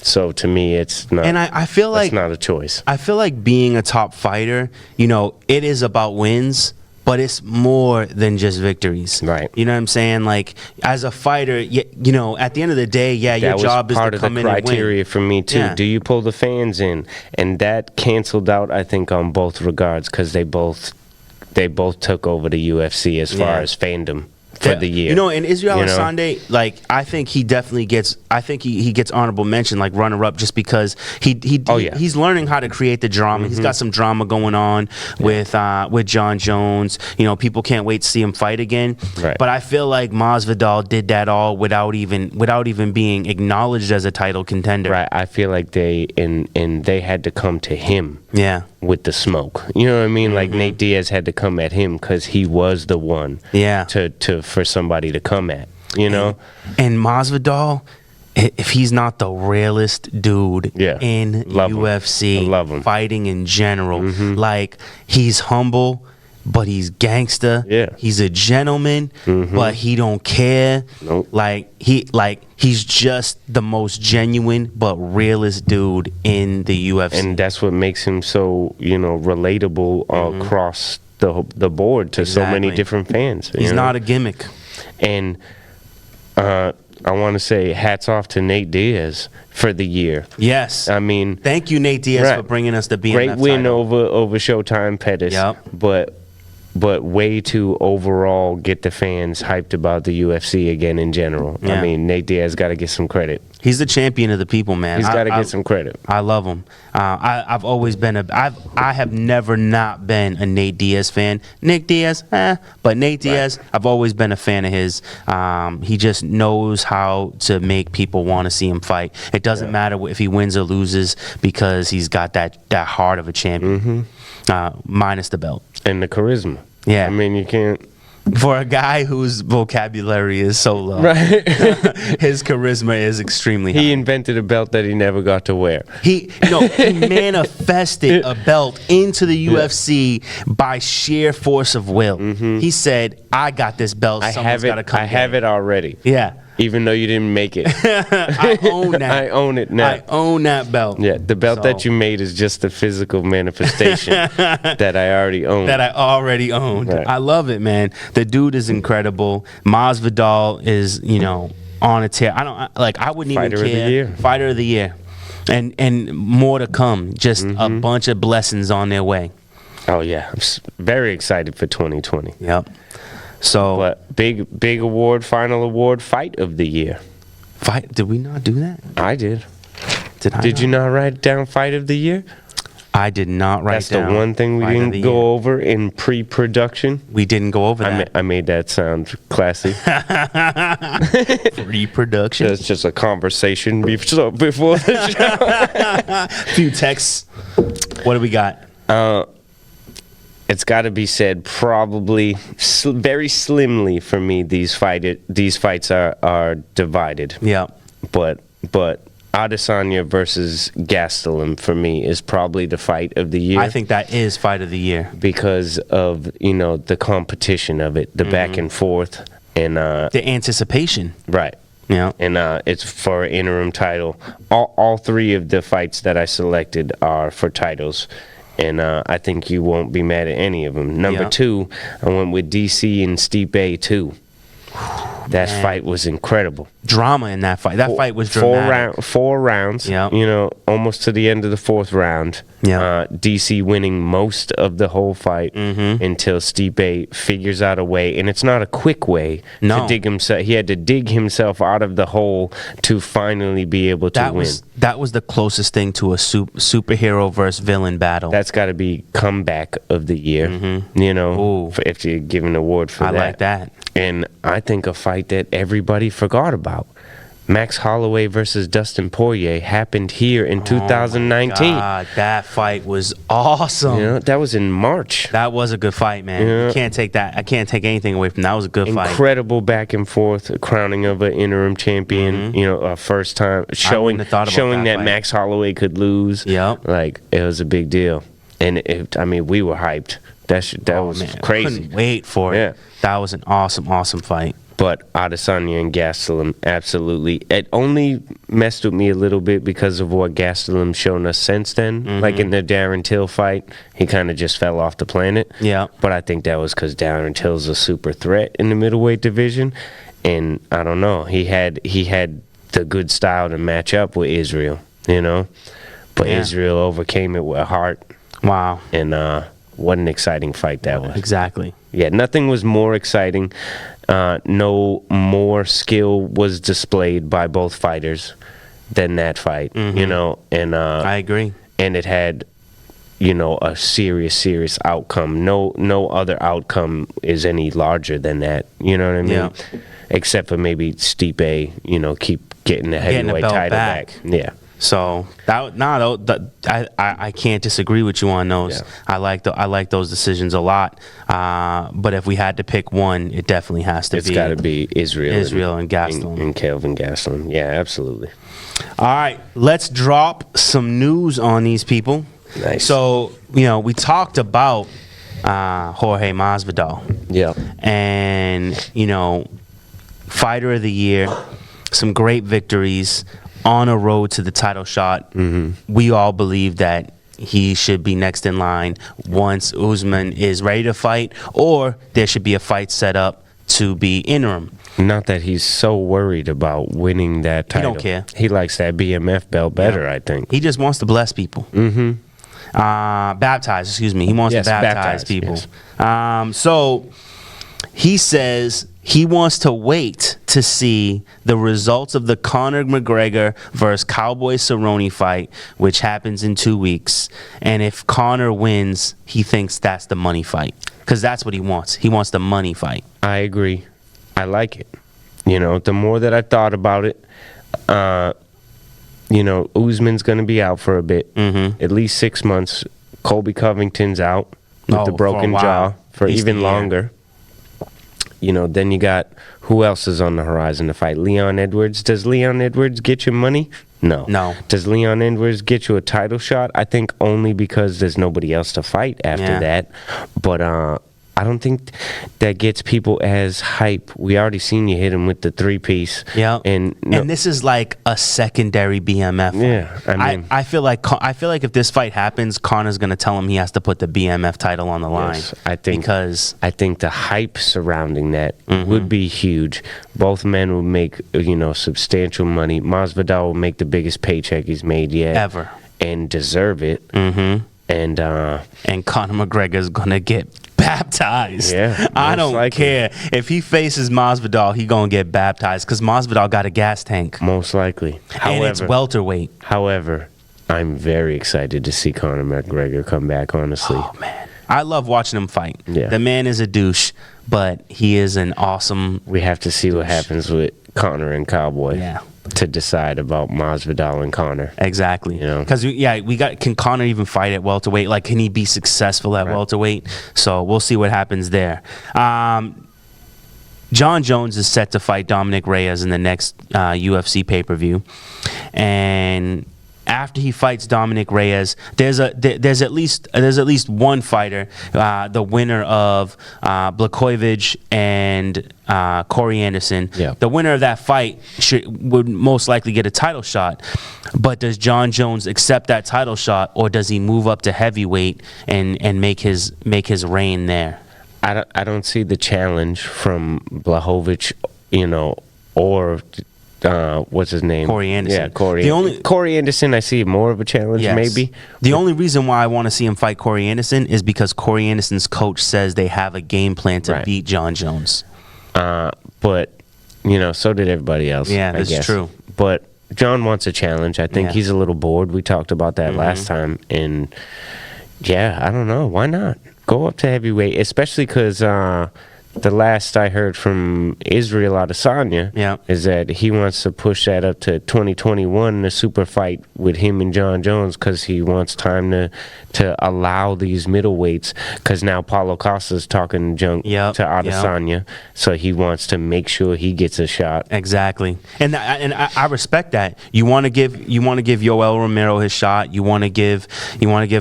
So to me, it's not. And I feel like it's not a choice. I feel like being a top fighter, it is about wins, but it's more than just victories. Right. You know what I'm saying? Like, as a fighter, at the end of the day, your That job was is part to of the come in and win. criteria for me too. Yeah. Do you pull the fans in? And that canceled out, I think, on both regards because they both took over the UFC as far Yeah. as fandom for the year. And Israel Adesanya, like, I think he definitely gets. I think he gets honorable mention, like runner up, just because he's learning how to create the drama. He's got some drama going on with John Jones. People can't wait to see him fight again. Right. But I feel like Masvidal did that all without even being acknowledged as a title contender. Right. I feel like they had to come to him. Yeah. With the smoke, you know what I mean? Like Nate Diaz had to come at him because he was the one. Yeah. For somebody to come at, And Masvidal, if he's not the realest dude Yeah. in Love him. UFC, I love him. fighting in general, like, he's humble, but he's gangster. Yeah. He's a gentleman, but he don't care. Nope. He's just the most genuine but realest dude in the UFC. And that's what makes him so, relatable across the board to so many Exactly. different fans. He's not a gimmick. And I want to say hats off to Nate Diaz for the year. Yes. I mean, Thank you, Nate Diaz, Right. for bringing us the BMF great win title. over Showtime Pettis. Yep. But way to overall get the fans hyped about the UFC again in general. Yeah. I mean, Nate Diaz got to get some credit. He's the champion of the people, man. He's got to get some credit. I love him. I've always been I have never not been a Nate Diaz fan. Nick Diaz, but Nate Diaz, I've always been a fan of his. He just knows how to make people want to see him fight. It doesn't matter if he wins or loses because he's got that heart of a champion, minus the belt. And the charisma. Yeah. I mean, you can't. For a guy whose vocabulary is so low, Right. his charisma is extremely high. He invented a belt that he never got to wear. He manifested a belt into the UFC by sheer force of will. He said, "I got this belt. I Someone's have got to it. come I get have it already. Yeah, Even though you didn't make it. I own that. I own it now. I own that belt. Yeah, the belt that So- you made is just a physical manifestation that I already own. That I already owned. Right. I love it, man. The dude is incredible. Masvidal is, on a tear. I wouldn't Fighter even of the care. year. Fighter of the year. And more to come. Just a bunch of blessings on their way. Oh yeah, I'm very excited for 2020. Yep. So But big award, final award, fight of the year. fight. Did we not do that? I did. Did I? Did you not write down fight of the year? I did not write That's the down one thing we fight of the didn't year. go over in pre-production. We didn't go over that. I made that sound classy. Pre-production. It's just a conversation before the show. Few texts. What do we got? It's got to be said, probably very slimly for me. These fights are divided. Yeah. But Adesanya versus Gastelum for me is probably the fight of the year. I think that is fight of the year. because of the competition of it, the back and forth, and The anticipation. right. Yeah. And it's for an interim title. All three of the fights that I selected are for titles, and I think you won't be mad at any of them. Number Yeah. 2, I went with DC and Stipe 2. That Man. fight was incredible. Drama in that fight. That fight was dramatic. Four rounds. Yeah. Almost to the end of the 4th round. Yeah. DC winning most of the whole fight until Stipe figures out a way, and it's not a quick way No. to dig himself. He had to dig himself out of the hole to finally be able to That win. was the closest thing to a superhero versus villain battle. That's got to be comeback of the year. Ooh. If you're giving an award for I that. like that. And I think a fight that everybody forgot about. Max Holloway versus Dustin Poirier happened here in 2019. God, that fight was awesome. That was in March. That was a good fight, man. Yeah. You can't take that. I can't take anything away from that. That was a good fight. Incredible back and forth, a crowning of an interim champion. A first time showing have thought about showing that that fight. Max Holloway could lose. Yep. Like it was a big deal, and we were hyped. That was Man, crazy. Couldn't wait for it. Yeah. That was an awesome fight. But Adesanya and Gastelum, absolutely. It only messed with me a little bit because of what Gastelum's shown us since then. Like in the Darren Till fight, he kind of just fell off the planet. Yeah. But I think that was because Darren Till's a super threat in the middleweight division. And I don't know, he had the good style to match up with Israel, But Yeah. Israel overcame it with heart. Wow. And what an exciting fight that was. Exactly. Yeah, nothing was more exciting. No more skill was displayed by both fighters than that fight, and I agree. and it had, a serious outcome. No other outcome is any larger than that. You know what I mean? Yeah. Except for maybe Stipe, keep getting the heavyweight belt title back. Yeah. So I can't disagree with you on those. Yeah. I like those decisions a lot. But if we had to pick one, it definitely has to It's be got to be Israel and Gastelum. and Kelvin Gastelum. Yeah, absolutely. All right, let's drop some news on these people. Nice. So we talked about Jorge Masvidal. Yeah. And fighter of the year, some great victories on a road to the title shot. We all believe that he should be next in line once Usman is ready to fight, or there should be a fight set up to be interim. Not that he's so worried about winning that He title. don't care. He likes that BMF belt better, I think. He just wants to bless people. Baptize, excuse me. He wants Yes, to baptize baptize, people. yes. So he says he wants to wait to see the results of the Conor McGregor versus Cowboy Cerrone fight, which happens in 2 weeks. And if Conor wins, he thinks that's the money fight. Because that's what he wants. He wants the money fight. I agree. I like it. The more that I thought about it, Usman's going to be out for a bit. At least 6 months. Colby Covington's out with Oh, the for a broken while. jaw. for He's even the heir. longer. You know, then you got, who else is on the horizon to fight? Leon Edwards. Does Leon Edwards get you money? No. No. Does Leon Edwards get you a title shot? I think only because there's nobody else to fight after Yeah. that. But I don't think that gets people as hype. We already seen you hit him with the 3-piece. Yeah, And and this is like a secondary BMF. Fight. Yeah, I mean- I feel like if this fight happens, Connor's gonna tell him he has to put the BMF title on the line. Yes, I think because I think the hype surrounding that Mm-hmm. would be huge. Both men would make, substantial money. Masvidal will make the biggest paycheck he's made yet ever, and deserve it. mm-hmm. And and Conor McGregor's gonna get baptized. Yeah, I most don't likely. care if he faces Masvidal, he gonna get baptized because Masvidal got a gas tank, most likely, and it's welterweight. however, I'm very excited to see Conor McGregor come back. Honestly, Oh man, I love watching him fight. Yeah. The man is a douche, but he is an awesome. we have to see what happens with Conor and Cowboy Yeah. to decide about Masvidal and Conor. Exactly. You know? Because can Conor even fight at welterweight? Like, can he be successful at welterweight? So we'll see what happens there. John Jones is set to fight Dominic Reyes in the next UFC pay-per-view, and after he fights Dominic Reyes, there's at least one fighter, the winner of Blachowicz and Corey Anderson. Yeah. The winner of that fight would most likely get a title shot. But does John Jones accept that title shot, or does he move up to heavyweight and make his reign there? I don't see the challenge from Blachowicz, or what's his name? Corey Anderson. Yeah, Corey. The Corey Anderson, I see more of a challenge, Yes. maybe. The only reason why I want to see him fight Corey Anderson is because Corey Anderson's coach says they have a game plan to Right. beat John Jones. But so did everybody else. Yeah, I that's guess. true. But John wants a challenge. I think Yeah. he's a little bored. We talked about that last time, and yeah, I don't know. Why not go up to heavyweight, especially because the last I heard from Israel Adesanya Yeah. is that he wants to push that up to 2021, the super fight with him and John Jones, because he wants time to allow these middleweights, because now Paulo Costa's talking junk Yep, to Adesanya, so he wants to make sure he gets a shot. Exactly, and I respect that. You want to give Yoel Romero his shot. You want to give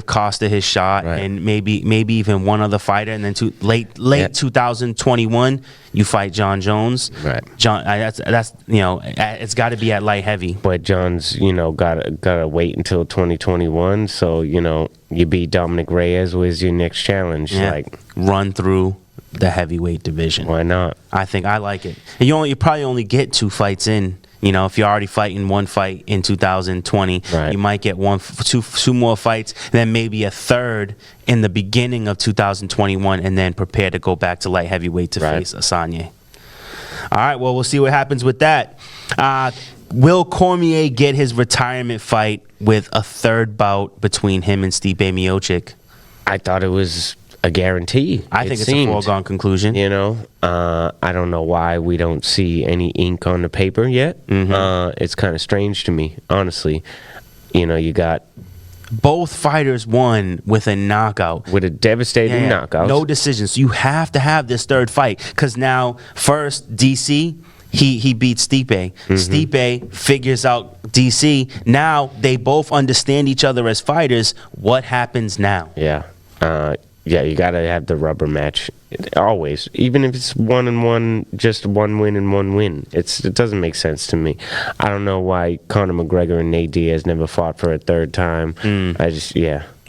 Costa his shot, Right. and maybe even one other fighter, and then late Yeah. 2021 you fight John Jones. Right. John, that's it's got to be at light heavy. But John's, gotta wait until 2021. So you beat Dominic Reyes. Where's your next challenge? Yeah. Like, Run through the heavyweight division. why not? I think I like it. And you probably only get 2 fights in. If you're already fighting one fight in 2020, Right. you might get two more fights, then maybe a third in the beginning of 2021, and then prepare to go back to light heavyweight to Right. face Asanya. All right, well, we'll see what happens with that. Will Cormier get his retirement fight with a third bout between him and Stipe Miocic? I thought it was a guarantee. I think it's a foregone conclusion. I don't know why we don't see any ink on the paper yet. Mm-hmm. It's kind of strange to me, honestly. You got Both fighters won with a knockout. with a devastating Yeah, knockout. no decisions. You have to have this third fight because now, first DC, he beats Stipe. Mm-hmm. Stipe figures out DC. Now they both understand each other as fighters. What happens now? Yeah. You got to have the rubber match always, even if it's 1-1, just 1 win and 1 win. It doesn't make sense to me. I don't know why Conor McGregor and Nate Diaz never fought for a third time.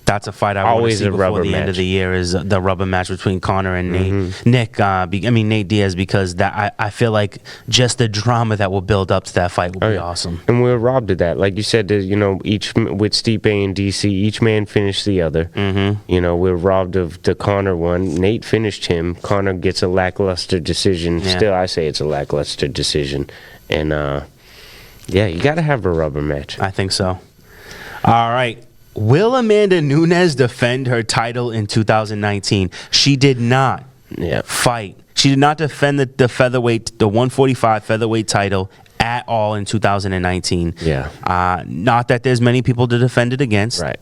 That's a fight I want to Always see a before rubber the end of match. the year is the rubber match between Conor and Mm-hmm. Nate Diaz, because I feel like just the drama that will build up to that fight will be awesome. And we were robbed of that. Like you said, each with Stipe and DC, each man finished the other. Mm-hmm. We're robbed of the Conor one. Nate finished him. Conor gets a lackluster decision. Yeah. Still, I say it's a lackluster decision. And you got to have a rubber match. I think so. All right. Will Amanda Nunes defend her title in 2019? She did not Yeah. fight. She did not defend the featherweight, the 145 featherweight title at all in 2019. Yeah. Not that there's many people to defend it against. Right.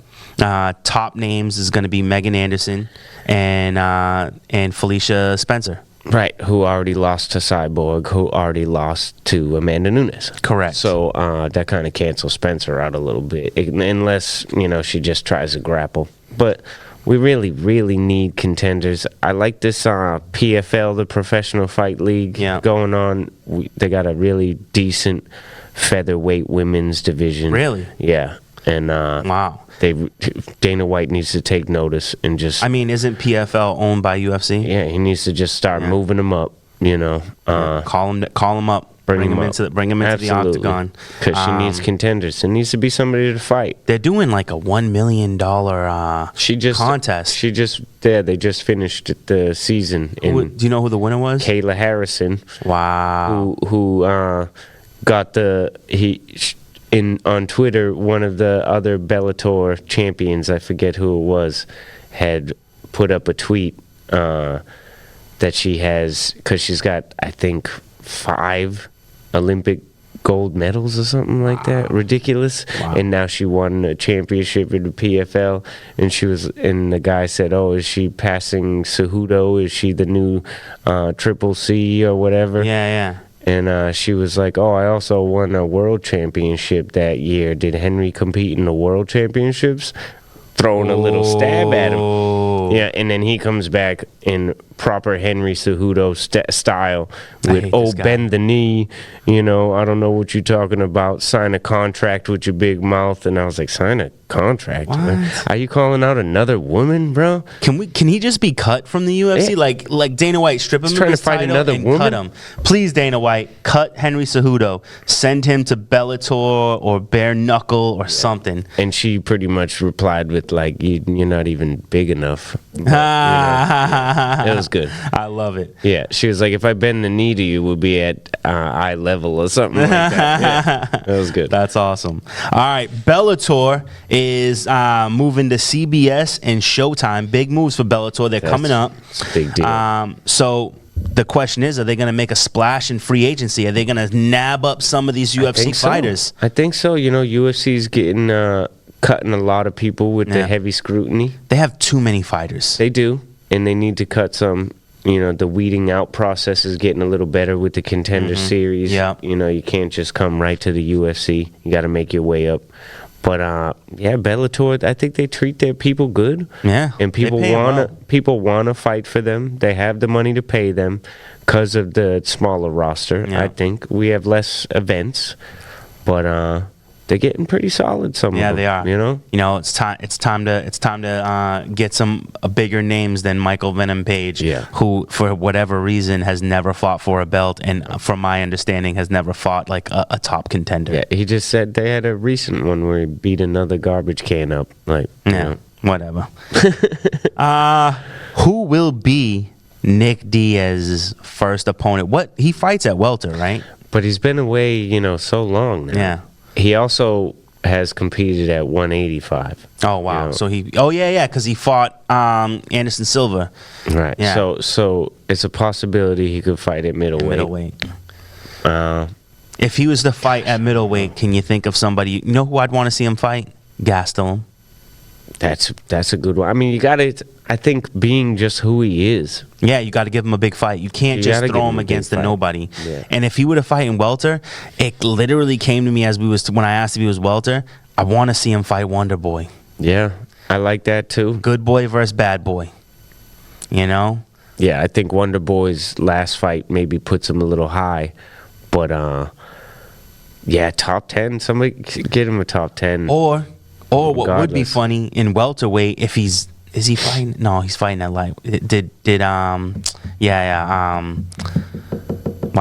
Top names is going to be Megan Anderson and Felicia Spencer. Right, who already lost to Cyborg, who already lost to Amanda Nunes. Correct. So that kind of cancels Spencer out a little bit, unless, she just tries to grapple. But we really, really need contenders. I like this PFL, the Professional Fight League, going on. They got a really decent featherweight women's division. Really? Yeah. And wow. Dana White needs to take notice and just. I mean, isn't PFL owned by UFC? Yeah, he needs to just start moving them up. Call him up. Bring him into the octagon. Because she needs contenders. There needs to be somebody to fight. They're doing like a $1 million contest. They just finished the season. Do you know who the winner was? Kayla Harrison. Wow. Who got on Twitter, one of the other Bellator champions, I forget who it was, had put up a tweet that she has, because she's got, I think, 5 Olympic gold medals or something like that. Ridiculous. Wow. And now she won a championship in the PFL, and the guy said, "Oh, is she passing Cejudo? Is she the new Triple C or whatever?" Yeah. And she was like, "Oh, I also won a world championship that year. Did Henry compete in the world championships?" Throwing a little stab at him. Yeah, and then he comes back in proper Henry Cejudo style with, bend the knee, I don't know what you're talking about, sign a contract with your big mouth. And I was like, sign a contract? Man. Are you calling out another woman, bro? Can he just be cut from the UFC? Yeah. Like Dana White, strip him of trying his to fight title another and woman? cut him. Please, Dana White, cut Henry Cejudo. Send him to Bellator or Bare Knuckle or something. And she pretty much replied with, like, you're not even big enough. But, it was good. I love it. Yeah, she was like, if I bend the knee to you, we'll be at eye level or something like that. Yeah, that was good. That's awesome. All right, Bellator is moving to CBS and Showtime. Big moves for Bellator. They're coming up. It's a big deal. So the question is, are they going to make a splash in free agency? Are they going to nab up some of these UFC fighters? I think so. UFC's getting cutting a lot of people with the heavy scrutiny. They have too many fighters. They do, and they need to cut some. The weeding out process is getting a little better with the Contender Series. Yeah. You can't just come right to the UFC. You got to make your way up. But Bellator, I think they treat their people good. Yeah, and people wanna fight for them. They have the money to pay them because of the smaller roster. Yeah. I think we have less events, but they're getting pretty solid. Some of them, they are. It's time to get some bigger names than Michael Venom Page, who for whatever reason has never fought for a belt, and from my understanding has never fought like a top contender. Yeah, he just said they had a recent one where he beat another garbage can up. Whatever. Who will be Nick Diaz's first opponent? What he fights at welter, right? But he's been away, so long now. Yeah. He also has competed at 185. Oh wow! So because he fought Anderson Silva. Right. Yeah. So it's a possibility he could fight at middleweight. If he was to fight at middleweight, can you think of somebody? You know who I'd want to see him fight? Gastelum. That's a good one. I mean, you got to. I think being just who he is. Yeah, you got to give him a big fight. You can't just throw him against the nobody. Yeah. And if he would have fight in welter, it literally came to me when I asked if he was welter. I want to see him fight Wonder Boy. Yeah, I like that too. Good boy versus bad boy. Yeah, I think Wonder Boy's last fight maybe puts him a little high, but top 10. Somebody get him a top 10. Or what would be funny in welterweight if is he fighting? No, he's fighting at light. Why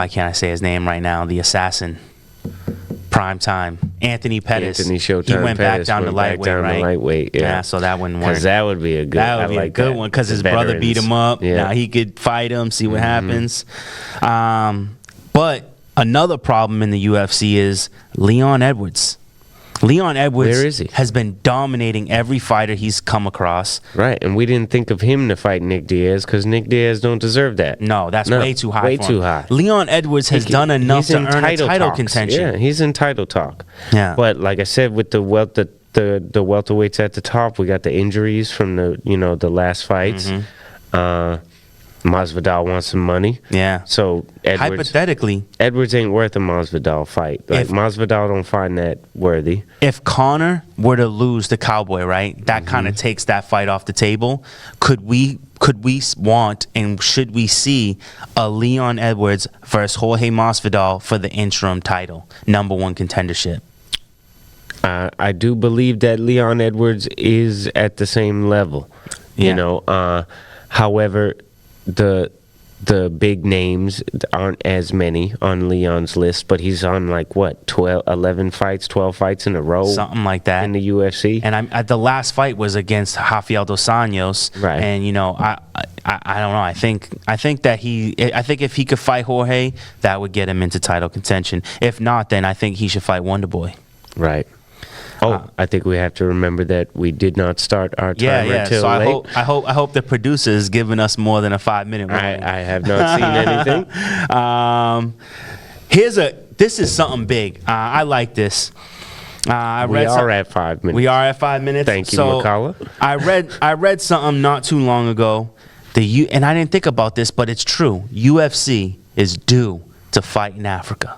can't I say his name right now? The assassin. Prime time. Anthony Pettis. He went back down to lightweight, right? Lightweight, yeah. So that wouldn't work. Because that would be a good one. Because his brother beat him up. Yeah. Now he could fight him, see what happens. But another problem in the UFC is Leon Edwards. Leon Edwards Where is he? has been dominating every fighter he's come across. Right, and we didn't think of him to fight Nick Diaz because Nick Diaz don't deserve that. No, that's way too high. Way for too him. high. Leon Edwards has done enough He's to in earn a title talks. contention. Yeah, he's in title talk. Yeah. But like I said, with the welterweights at the top, we got the injuries from the last fights. Masvidal wants some money. Yeah. So Hypothetically, Edwards ain't worth a Masvidal fight. Like Masvidal don't find that worthy. if Conor were to lose to Cowboy, right, that kind of takes that fight off the table. Could we want and should we see a Leon Edwards versus Jorge Masvidal for the interim title, #1 contendership? I do believe that Leon Edwards is at the same level. Yeah. However, the big names aren't as many on Leon's list, but he's on like what 12 fights in a row, Something like that. in the UFC. And the last fight was against Rafael dos Anjos, Right. And I don't know. I think that I think if he could fight Jorge, that would get him into title contention. If not, then I think he should fight Wonderboy. Right. I think we have to remember that we did not start our timer Yeah. till So late. I hope the producer is giving us more than a 5-minute warning. I have not seen anything. This is something big. I like this. We are at 5 minutes. We are at 5 minutes. Thank you, So Makala. I read something not too long ago. And I didn't think about this, but it's true. UFC is due to fight in Africa.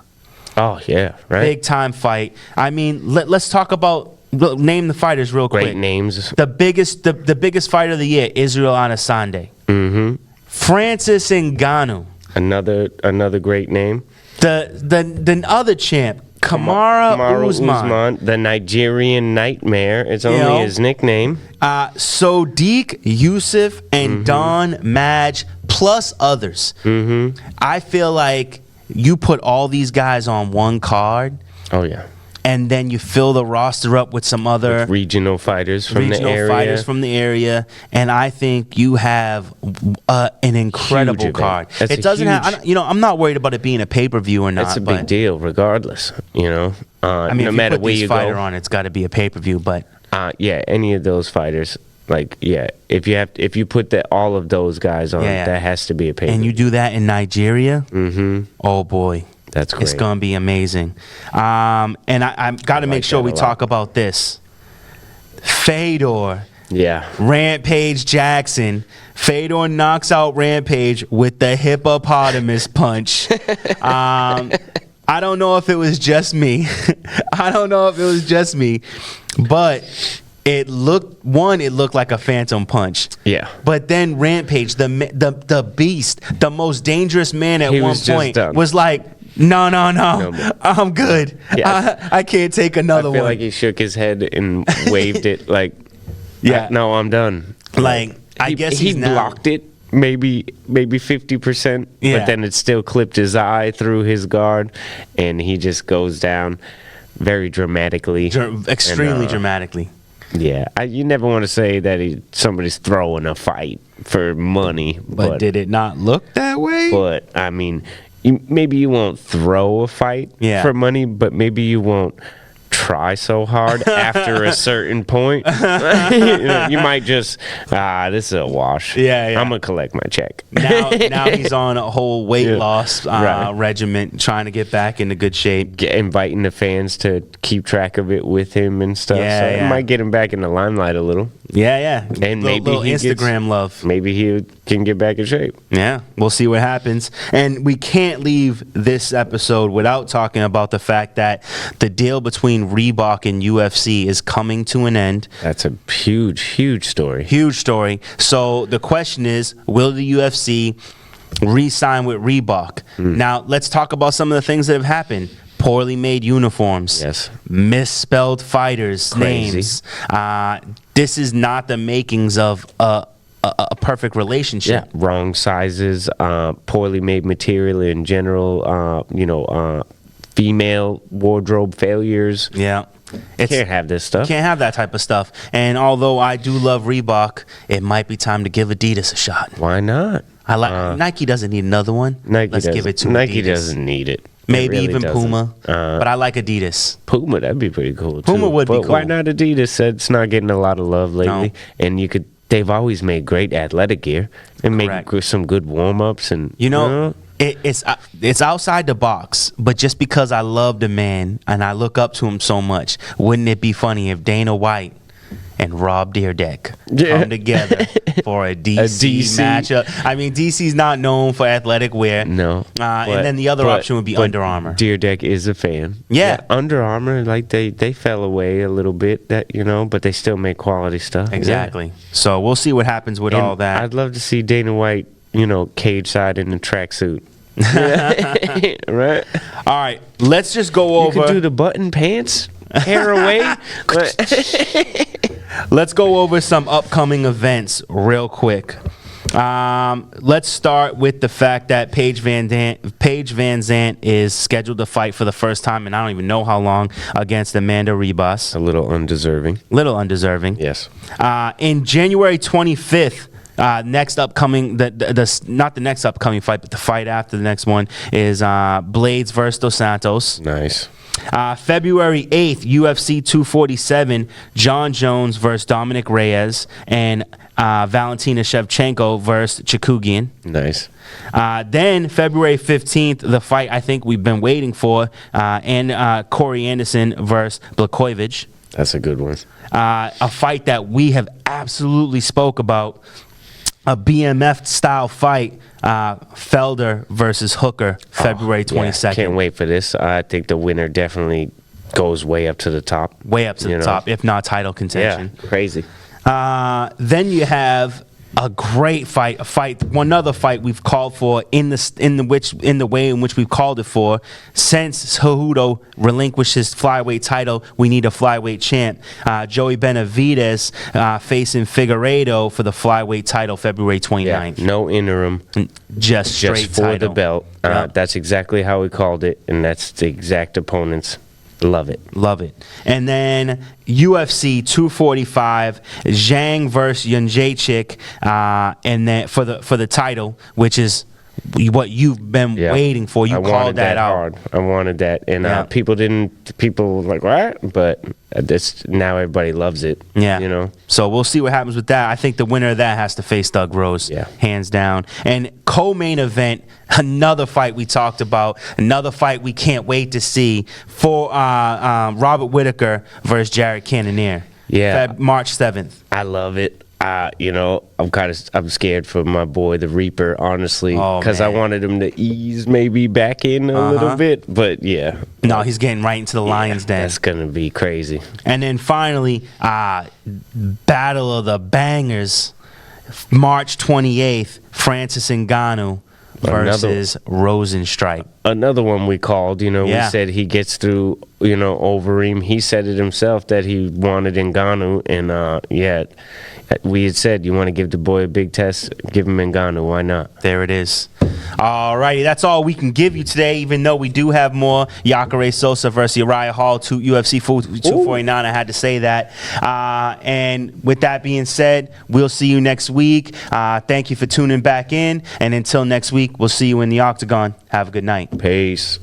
Oh yeah, right. Big time fight. I mean, let's talk about name the fighters real quick. Great names. The biggest fight of the year, Israel Adesanya. Mm-hmm. Francis Ngannou. Another great name. The other champ, Kamaru Usman. The Nigerian Nightmare. It's only his nickname. Sodiq Yusuff and Don Madge plus others. Mm-hmm. I feel like you put all these guys on one card, Oh yeah. and then you fill the roster up with some other Regional fighters from the regional area. fighters from the area, and I think you have an incredible Huge card. event. That's It doesn't have, I'm not worried about it being a pay-per-view or not. That's a but, big deal, regardless. I mean, no if matter you put where this you fighter go. on, it's got to be a pay-per-view. But Any of those fighters, if you put all of those guys on, Yeah. that has to be a pay. and you do that in Nigeria, oh boy, That's great. it's gonna be amazing. And I've got to make like sure that we a talk about this. Fedor. Yeah. Rampage Jackson. Fedor knocks out Rampage with the hippopotamus punch. I don't know if it was just me. But it looked like a phantom punch. Yeah. But then Rampage, the beast, the most dangerous man at He one was just point, done. was like, no, more. I'm good. Yeah. I can't take another I feel one. like he shook his head and waved it like, Yeah. no, I'm done. Like, I guess he he's now- blocked it. Maybe 50%, Yeah. but then it still clipped his eye through his guard, and he just goes down very dramatically. Extremely And, dramatically. Yeah, you never want to say that somebody's throwing a fight for money, But did it not look that way? But I mean, maybe you won't throw a fight Yeah. for money, but maybe you won't try so hard after a certain point. You might just this is a wash. Yeah. I'm gonna collect my check. Now he's on a whole weight Yeah. loss Right. regimen, trying to get back into good shape. Inviting the fans to keep track of it with him and stuff. Yeah, so yeah. it might get him back in the limelight a little. Yeah. And maybe little he gets- Instagram love. Maybe he can get back in shape. Yeah, we'll see what happens. And we can't leave this episode without talking about the fact that the deal between Reebok and UFC is coming to an end. That's a huge story. Huge story. So the question is, will the UFC re-sign with Reebok? Now, let's talk about some of the things that have happened. Poorly made uniforms. Yes. Misspelled fighters' Crazy. names. This is not the makings of a perfect relationship. Yeah, wrong sizes, poorly made material in general. Female wardrobe failures. Yeah. Can't have this stuff. Can't have that type of stuff. And although I do love Reebok, it might be time to give Adidas a shot. Why not? I like Nike doesn't need another one. Nike Let's doesn't. give it to Nike Adidas. doesn't need it. Maybe really even doesn't. Puma. But I like Adidas. Puma, that'd be pretty cool. Puma too. would be But why cool. not Adidas? It's not getting a lot of love lately, and they've always made great athletic gear and make Correct. some good warm ups and It's outside the box, but just because I love the man and I look up to him so much, wouldn't it be funny if Dana White and Rob Dyrdek come together for a DC, matchup? I mean, DC's not known for athletic wear. No. And then the other option would be Under Armour. Deerdeck is a fan. Yeah. Under Armour, like they fell away a little bit, but they still make quality stuff. Exactly. Yeah. So we'll see what happens with all that. I'd love to see Dana White, cage side in the tracksuit. Right? All right, let's just go over. You could do the button pants, hair away. Let's go over some upcoming events real quick. Let's start with the fact that Paige Van Zant is scheduled to fight for the first time, and I don't even know how long, against Amanda Ribas. A little undeserving. Yes. In January 25th, next upcoming, not the next upcoming fight, but the fight after the next one is Blades versus Dos Santos. Nice. February 8th, UFC 247, John Jones versus Dominic Reyes, and Valentina Shevchenko versus Chikugian. Nice. Then February 15th, the fight I think we've been waiting for, and Corey Anderson versus Blachowicz. That's a good one. A fight that we have absolutely spoke about. A BMF style fight, Felder versus Hooker, February 22nd. Yeah, can't wait for this. I think the winner definitely goes way up to the top. Way up to the top, if not title contention. Yeah, crazy. Then you have a great fight, another fight we've called for in the way in which we've called it for. Since Cejudo relinquished his flyweight title, we need a flyweight champ. Joey Benavidez facing Figueiredo for the flyweight title, February 29th. Yeah, no interim, just straight for title. the belt. Yep. That's exactly how we called it, and that's the exact opponents. Love it. And then UFC 245, Zhang versus Jędrzejczyk, and then for the title, which is what you've been waiting for. You called that out. Hard. I wanted that, and people were like, what? But now everybody loves it. Yeah. So we'll see what happens with that. I think the winner of that has to face Doug Rose. Yeah. Hands down. And co-main event, another fight we talked about, another fight we can't wait to see for Robert Whittaker versus Jared Cannonier. Yeah. March 7th. I love it. I'm scared for my boy, the Reaper, honestly, because I wanted him to ease maybe back in a little bit. But yeah. No, he's getting right into the lion's den. That's going to be crazy. And then finally, Battle of the Bangers, March 28th, Francis Ngannou versus Rosenstrike. Another one we called, we said he gets through, Overeem. He said it himself that he wanted Ngannou, and we had said, you want to give the boy a big test, give him Ngannou, why not? There it is. All righty, that's all we can give you today, even though we do have more. Jacare Sosa versus Uriah Hall, UFC 249. I had to say that. And with that being said, we'll see you next week. Thank you for tuning back in. And until next week, we'll see you in the octagon. Have a good night. Peace.